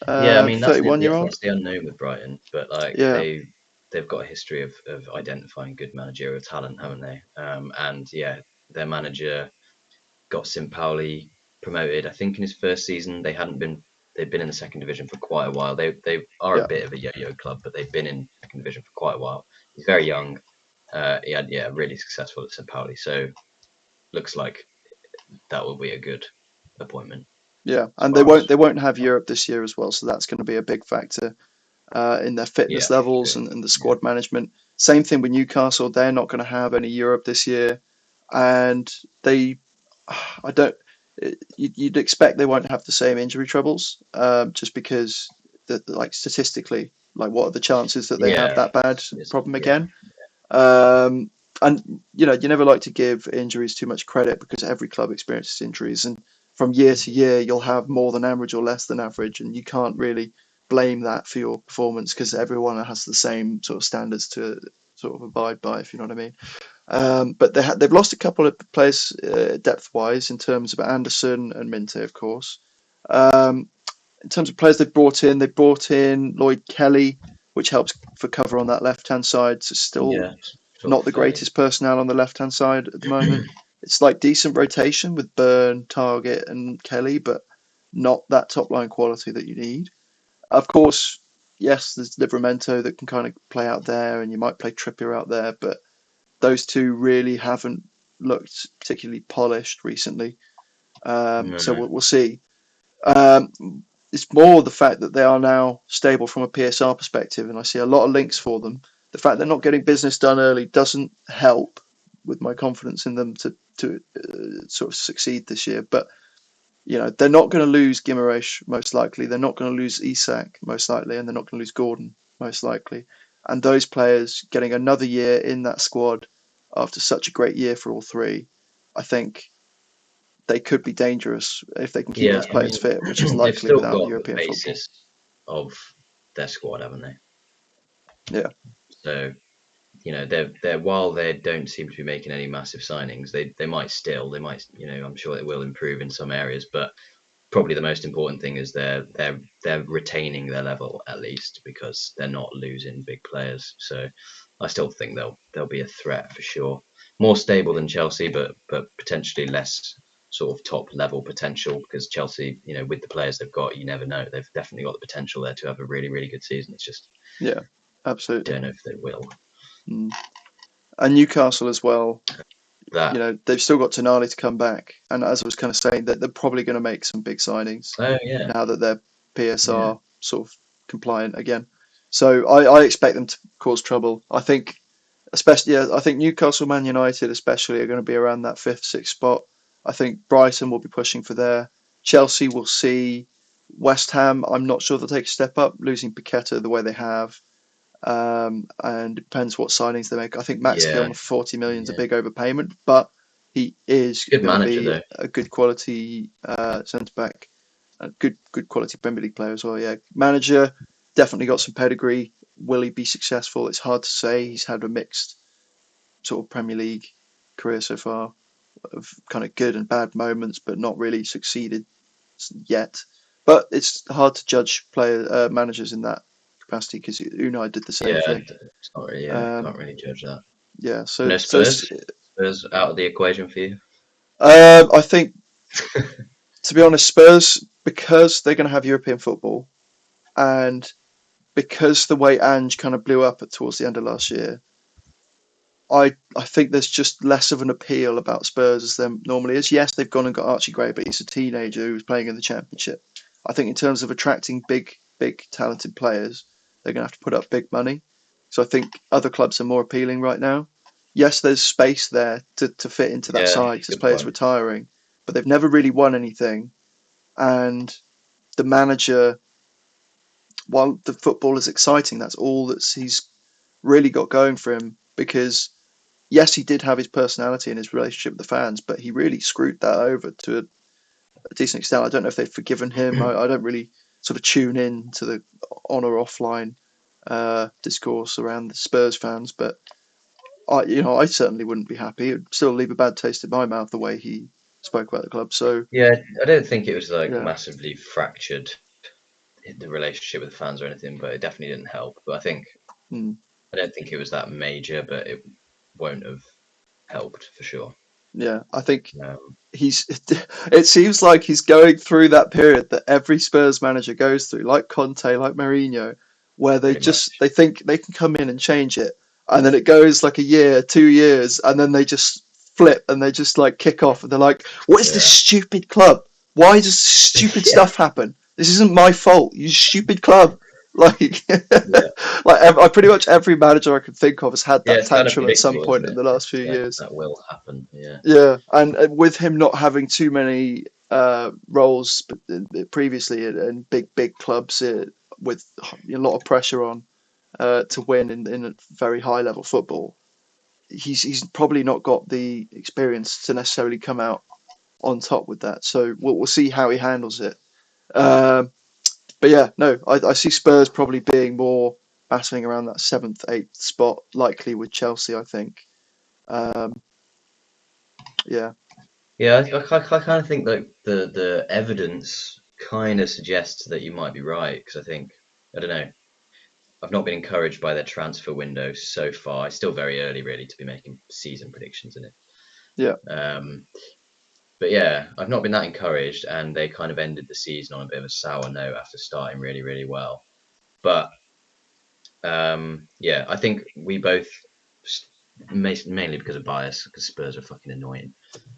yeah. I mean, 31-year-old. that's the unknown with Brighton, but like Yeah, they've got a history of identifying good managerial talent, haven't they? And yeah, their manager got Pauli promoted. I think in his first season they hadn't been. They've been in the second division for quite a while. They are a yeah, bit of a yo-yo club, but they've been in second division for quite a while. He's very young. He had really successful at Pauli. So looks like that will be a good appointment yeah. as And they far won't as they won't have Europe this year as well, so that's going to be a big factor in their yeah, fitness levels true. and the Yeah, squad management. Same thing with Newcastle; they're not going to have any Europe this year, and they, I don't. You'd expect they won't have the same injury troubles, just because, like statistically, like what are the chances that they have yeah, that bad problem yeah, again? Um, and you never like to give injuries too much credit because every club experiences injuries, and from year to year you'll have more than average or less than average, and you can't really blame that for your performance because everyone has the same sort of standards to sort of abide by, if you know what I mean. But they've lost a couple of players depth wise in terms of Anderson and Minte, of course. Um, in terms of players they've brought in Lloyd Kelly, which helps for cover on that left hand side. So still yeah. Sort of not the funny. greatest personnel on the left hand side at the moment. It's like decent rotation with Byrne, Target, and Kelly, but not that top line quality that you need. Of course, yes, there's Livramento that can kind of play out there, and you might play Trippier out there, but those two really haven't looked particularly polished recently. No, So no. we'll see. Um, it's more the fact that they are now stable from a PSR perspective, and I see a lot of links for them. The fact they're not getting business done early doesn't help with my confidence in them to sort of succeed this year. But they're not going to lose Guimaraes most likely. They're not going to lose Isak most likely, and they're not going to lose Gordon most likely. And those players getting another year in that squad after such a great year for all three, I think they could be dangerous if they can keep Yeah, those I players mean, fit, which is they've likely still without got the European football. basis of their squad, haven't they? Yeah, So they're while they don't seem to be making any massive signings, they might I'm sure they will improve in some areas, but probably the most important thing is they're retaining their level at least because they're not losing big players. So I still think they'll be a threat for sure. More stable than Chelsea, but potentially less sort of top level potential because Chelsea, with the players they've got, you never know. They've definitely got the potential there to have a really, really good season. It's just yeah, absolutely. don't know if they will. Mm. And Newcastle as well. That They've still got Tonali to come back, and as I was kind of saying, that they're probably going to make some big signings oh yeah, now that they're yeah. PSR sort of compliant again. So I expect them to cause trouble. I think, especially, yeah, I think Newcastle, Man United, especially, are going to be around that fifth, sixth spot. I think Brighton will be pushing for there. Chelsea will see. West Ham, I'm not sure they'll take a step up, losing Paqueta the way they have. And it depends what signings they make. I think Max Yeah, Kilman for 40 million is a yeah. big overpayment, but he is Good going to manager be though. a good quality centre back, a good quality Premier League player as well. Yeah, manager definitely got some pedigree. Will he be successful? It's hard to say. He's had a mixed sort of Premier League career so far, of kind of good and bad moments, but not really succeeded yet. But it's hard to judge managers in that capacity because Unai did the same Yeah, thing. it's not really. Yeah, Um, can't really judge that. yeah, No so Spurs. Spurs out of the equation for you. I think to be honest, Spurs, because they're going to have European football, and because the way Ange kind of blew up towards the end of last year, I think there's just less of an appeal about Spurs as there normally is. Yes, they've gone and got Archie Gray, but he's a teenager who's playing in the Championship. I think in terms of attracting big talented players, they're going to have to put up big money. So I think other clubs are more appealing right now. Yes, there's space there to fit into that Yeah, side because good players point. retiring, but they've never really won anything. And the manager, while the football is exciting, that's all that he's really got going for him because yes, he did have his personality and his relationship with the fans, but he really screwed that over to a decent extent. I don't know if they've forgiven him. I don't really sort of tune in to the on or offline discourse around the Spurs fans, but I certainly wouldn't be happy. It'd still leave a bad taste in my mouth the way he spoke about the club. So Yeah, I don't think it was like yeah, massively fractured the relationship with the fans or anything, but it definitely didn't help. But mm, I don't think it was that major, but it won't have helped for sure. yeah. I think Um, he's. It seems like he's going through that period that every Spurs manager goes through, like Conte, like Mourinho, where Pretty much. they think they can come in and change it, and then it goes like a year, 2 years, and then they just flip and they just like kick off, and they're like, "What is this Yeah. stupid club? Why does stupid Yeah. stuff happen? This isn't my fault. You stupid club." Like, Yeah. I pretty much every manager I can think of has had Yeah, that it's kind of tantrum at some predictable, point isn't in it? the last few It's like years. that will happen. Yeah. Yeah, and with him not having too many roles previously in big clubs with a lot of pressure on to win in a very high level football, he's probably not got the experience to necessarily come out on top with that. So we'll see how he handles it. Um, but yeah, no, I see Spurs probably being more battling around that seventh, eighth spot, likely with Chelsea. I think. Um, yeah, Yeah, I kind of think that the evidence kind of suggests that you might be right because I think I don't know. I've not been encouraged by their transfer window so far. It's still very early, really, to be making season predictions in it. yeah. Um, but yeah, I've not been that encouraged, and they kind of ended the season on a bit of a sour note after starting really, really well. But yeah, I think we both, mainly because of bias, because Spurs are fucking annoying.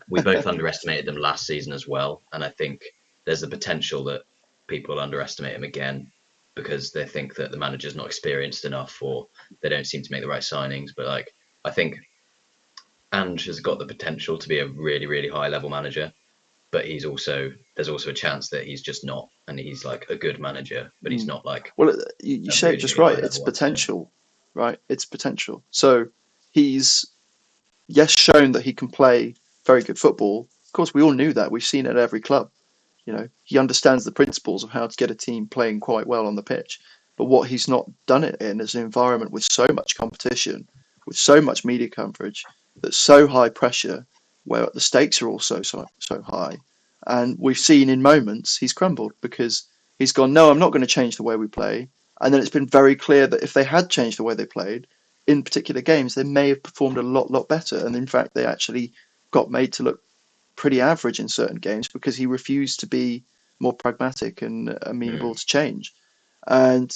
We both underestimated them last season as well, and I think there's the potential that people underestimate him again because they think that the manager's not experienced enough or they don't seem to make the right signings. But like, I think Ange has got the potential to be a really, really high level manager, but there's also a chance that he's just not, and he's like a good manager, but he's Mm. not like Well, you a say it really, just really right. high It's level one. So potential, right? It's potential. So he's yes shown that he can play very good football. Of course, we all knew that. We've seen it at every club. He understands the principles of how to get a team playing quite well on the pitch. But what he's not done it in is an environment with so much competition, with so much media coverage, that's so high pressure, where the stakes are also so high. And we've seen in moments he's crumbled because he's gone, no, I'm not going to change the way we play. And then it's been very clear that if they had changed the way they played in particular games, they may have performed a lot better. And in fact, they actually got made to look pretty average in certain games because he refused to be more pragmatic and amenable mm, to change. And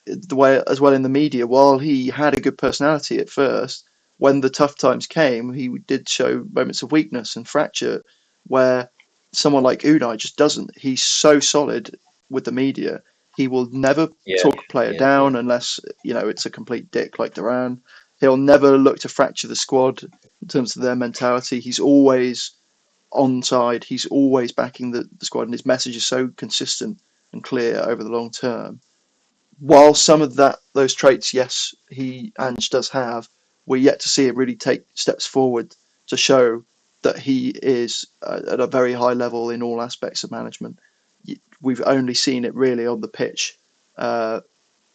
the way as well in the media, while he had a good personality at first, when the tough times came, he did show moments of weakness and fracture where someone like Unai just doesn't. He's so solid with the media. He will never yeah, talk a player yeah, yeah, down unless, it's a complete dick like Duran. He'll never look to fracture the squad in terms of their mentality. He's always on side. He's always backing the squad, and his message is so consistent and clear over the long term. While some of those traits, yes, he Ange does have, we're yet to see it really take steps forward to show that he is at a very high level in all aspects of management. We've only seen it really on the pitch, uh,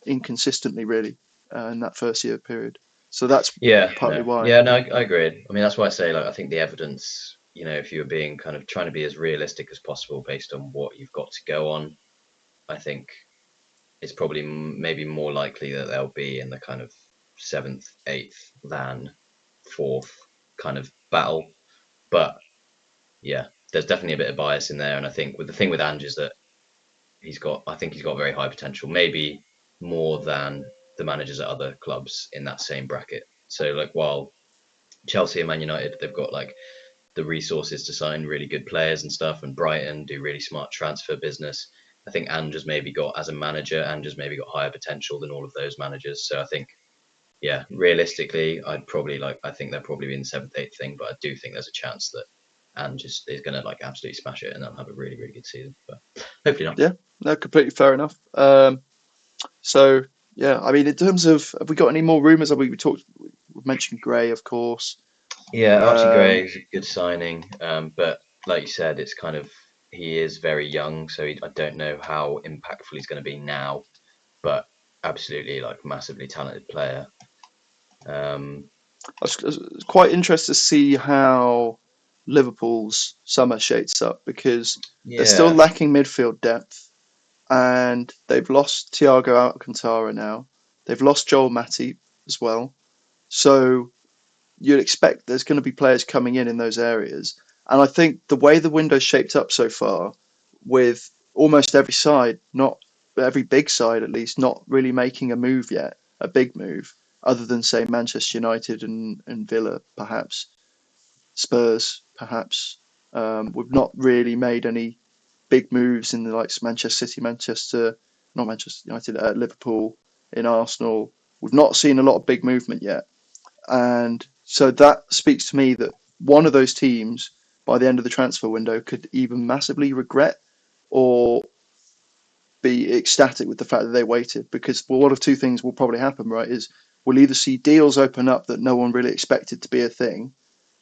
inconsistently, really, in that first year period. So that's yeah. partly No, why. yeah, no, I agree. I mean, that's why I say like I think the evidence, if you were being kind of trying to be as realistic as possible based on what you've got to go on, I think it's probably maybe more likely that they'll be in the kind of seventh, eighth than fourth kind of battle. But yeah, there's definitely a bit of bias in there. And I think with the thing with Ange is that I think he's got very high potential, maybe more than the managers at other clubs in that same bracket. So like while Chelsea and Man United, they've got like the resources to sign really good players and stuff, and Brighton do really smart transfer business. I think Ange's maybe got, as a manager, Ange's maybe got higher potential than all of those managers. So I think, yeah, realistically, I think they'll probably be in the seventh, eighth thing, but I do think there's a chance that Ange is going to like absolutely smash it and they'll have a really, really good season. But hopefully not. Yeah, no, completely fair enough. So yeah, I mean, in terms of, have we got any more rumours? We've mentioned Gray, of course. Yeah, Archie Gray Um, is a good signing, but like you said, it's kind of he is very young, so I don't know how impactful he's going to be now, but absolutely like massively talented player. Um, I was quite interested to see how Liverpool's summer shapes up because they're still yeah, lacking midfield depth, and they've lost Thiago Alcantara now. They've lost Joel Matip as well. So you'd expect there's going to be players coming in those areas. And I think the way the window's shaped up so far, with almost every side, not every big side at least, not really making a move yet, a big move, other than say Manchester United and Villa, perhaps Spurs, perhaps. We've not really made any big moves in the likes of Manchester City, not Manchester United, Liverpool, in Arsenal. We've not seen a lot of big movement yet. And so that speaks to me that one of those teams by the end of the transfer window could either massively regret or be ecstatic with the fact that they waited. Because well, one of two things will probably happen, right? Is we'll either see deals open up that no one really expected to be a thing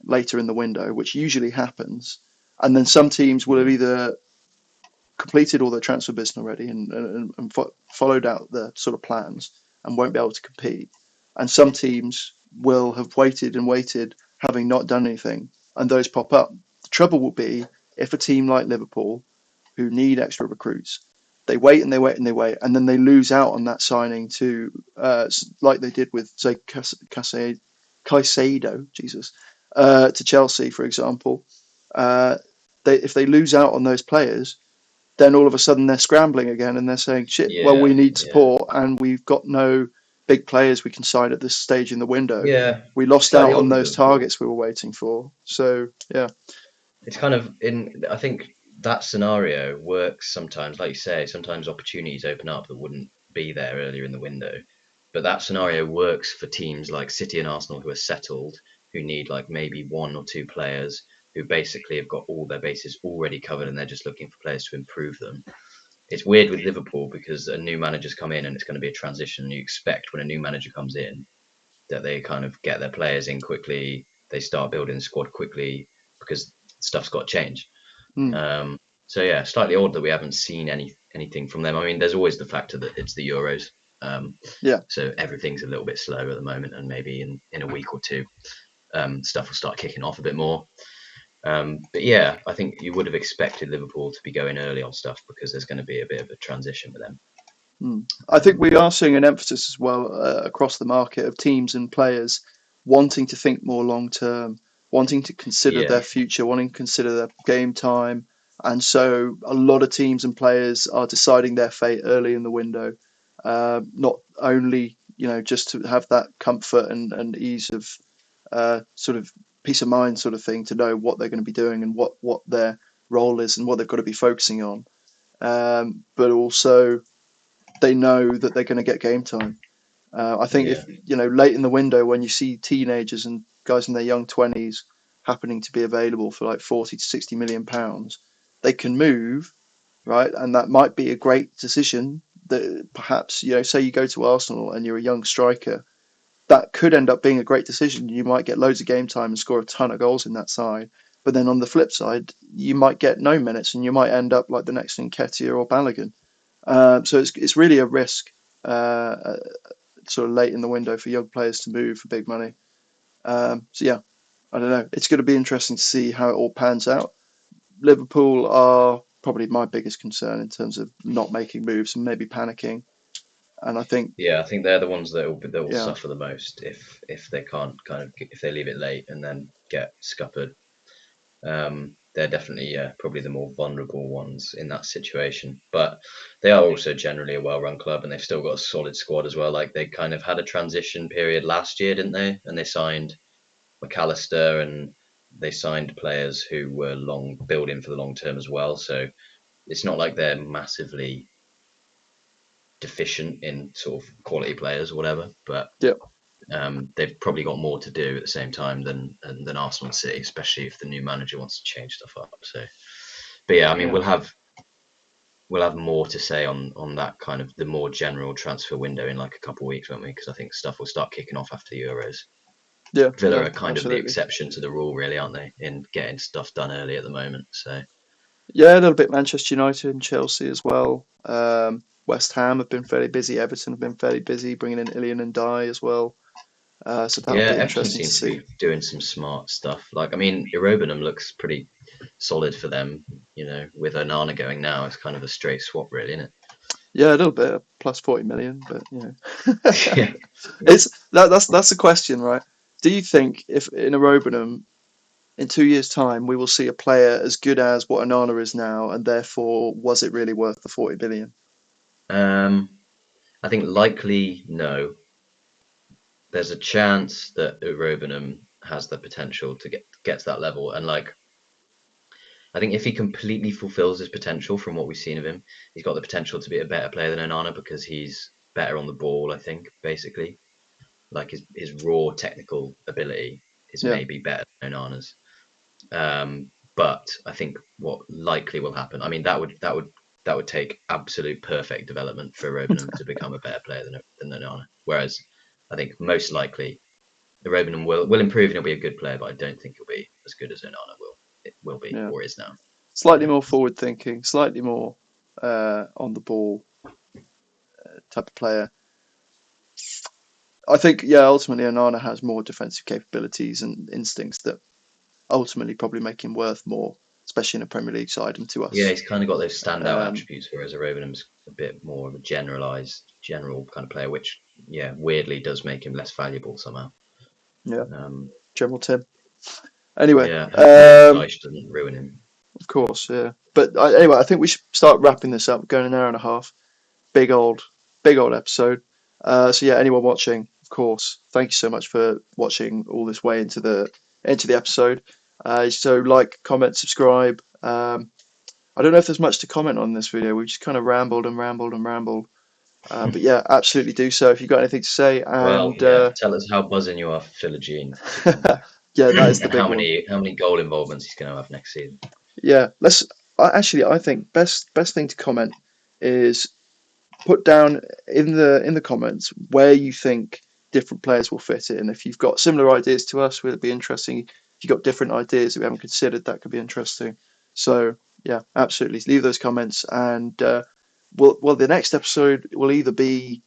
later in the window, which usually happens, and then some teams will have mm, either completed all their transfer business already and followed out the sort of plans and won't be able to compete. And some teams will have waited and waited, having not done anything, and those pop up. The trouble will be if a team like Liverpool, who need extra recruits, they wait and they wait and they wait, and then they lose out on that signing to, like they did with, say, Caicedo, Jesus, to Chelsea, for example. Uh, if they lose out on those players, then all of a sudden they're scrambling again and they're saying, shit, well, we yeah, need yeah, support and we've got no big players we can sign at this stage in the window. yeah. We lost Slightly out on odd with those Liverpool. targets we were waiting for. So, yeah. It's kind of in. I think that scenario works sometimes. Like you say, sometimes opportunities open up that wouldn't be there earlier in the window. But that scenario works for teams like City and Arsenal who are settled, who need like maybe one or two players who basically have got all their bases already covered and they're just looking for players to improve them. It's weird with Liverpool because a new manager's come in and it's going to be a transition. And you expect when a new manager comes in that they kind of get their players in quickly, they start building the squad quickly because stuff's got to change. Mm, Um, so yeah, slightly odd that we haven't seen anything from them. I mean, there's always the factor that it's the Euros, um, yeah. so everything's a little bit slow at the moment, and maybe in a week or two, stuff will start kicking off a bit more. But yeah, I think you would have expected Liverpool to be going early on stuff because there's going to be a bit of a transition with them. I think we are seeing an emphasis as well across the market of teams and players wanting to think more long term, wanting to consider their Yeah, future, wanting to consider their game time. And so a lot of teams and players are deciding their fate early in the window, not only, just to have that comfort and ease of sort of peace of mind sort of thing to know what they're going to be doing and what their role is and what they've got to be focusing on. But also they know that they're going to get game time. I think yeah, if late in the window when you see teenagers and guys in their young 20s happening to be available for like 40 to 60 million pounds, they can move, right? And that might be a great decision. That perhaps say you go to Arsenal and you're a young striker, that could end up being a great decision. You might get loads of game time and score a ton of goals in that side. But then on the flip side, you might get no minutes and you might end up like the next Nketiah or Balogun. So it's really a risk, sort of late in the window for young players to move for big money. So yeah, I don't know. It's going to be interesting to see how it all pans out. Liverpool are probably my biggest concern in terms of not making moves and maybe panicking. And I think, yeah. I think they're the ones that will yeah, suffer the most if they can't kind of if they leave it late and then get scuppered. they're definitely probably the more vulnerable ones in that situation. But they are also generally a well-run club, and they've still got a solid squad as well. Like they kind of had a transition period last year, didn't they? And they signed McAllister, and they signed players who were long building for the long term as well. So it's not like they're massively deficient in sort of quality players or whatever, but Yeah. they've probably got more to do at the same time than Arsenal and City, especially if the new manager wants to change stuff up. So, but yeah, I mean, Yeah. we'll have more to say on that kind of the more general transfer window in like a couple of weeks, won't we? Because I think stuff will start kicking off after the Euros. Yeah. Villa No, are kind of the absolutely. exception to the rule, really, aren't they, in getting stuff done early at the moment? So Yeah, a little bit Manchester United and Chelsea as well. West Ham have been fairly busy. Everton have been fairly busy, bringing in Ilian and Dye as well. So that'll yeah, be Everton interesting to seem to see. be doing some smart stuff. Like, I mean, Irobanham looks pretty solid for them. You know, with Onana going now, it's kind of a straight swap, really, isn't Yeah, a little bit plus 40 million, but you know, it? Yeah, yeah. it's that's the question, right? Do you think if in Arobanham in 2 years' time we will see a player as good as what Onana is now, and therefore was it really worth the 40 billion? I think likely no. There's a chance that Irobanham has the potential to get to that level, and like I think if he completely fulfills his potential from what we've seen of him, he's got the potential to be a better player than Onana because he's better on the ball. I think basically, like his raw technical ability is Yeah, maybe better than Onana's. But I think what likely will happen. I mean, that would take absolute perfect development for Irobanham to become a better player than Onana. Whereas I think most likely Irobanham will improve and he'll be a good player, but I don't think he'll be as good as Onana will be yeah. or is now. Slightly Yeah. more forward thinking, slightly more on the ball type of player. I think, yeah, ultimately Onana has more defensive capabilities and instincts that ultimately probably make him worth more, especially in a Premier League side and to Yeah, us. he's kind of got those standout Um, attributes, whereas Irobanham's a bit more of a general kind of player, which yeah, weirdly does make him less valuable somehow. yeah, Um, General Tim. Anyway, yeah, hopefully Dyche doesn't ruin him. of course, yeah. But anyway, I think we should start wrapping this up. Going an hour and a half. Big old, big old episode. So yeah, anyone watching, of course, thank you so much for watching all this way into the episode. So like, comment, subscribe. I don't know if there's much to comment on this video. We just kind of rambled and rambled and rambled. But yeah, absolutely do so if you've got anything to say. Well, And yeah, tell us how buzzing you are for Philogene to come back, yeah, that is the and big one. how many goal involvements he's going to have next season. Yeah, let's. Actually, I think best thing to comment is put down in the comments where you think different players will fit in. If you've got similar ideas to us, would it be interesting? If you've got different ideas that we haven't considered, that could be interesting. So yeah, absolutely. Leave those comments, and well, the next episode will either be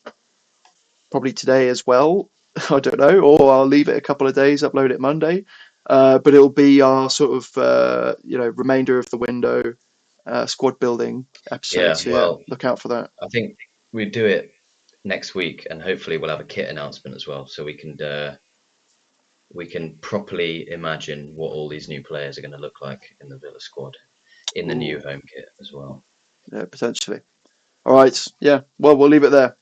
probably today as well. I don't know, or I'll leave it a couple of days, upload it Monday. But it'll be our sort of remainder of the window squad building episode. Yeah, So yeah, well, look out for that. I think we do it next week, and hopefully we'll have a kit announcement as well, so we can properly imagine what all these new players are going to look like in the Villa squad in the new Ooh, home kit as well. yeah, potentially. All right, yeah. Well, we'll leave it there.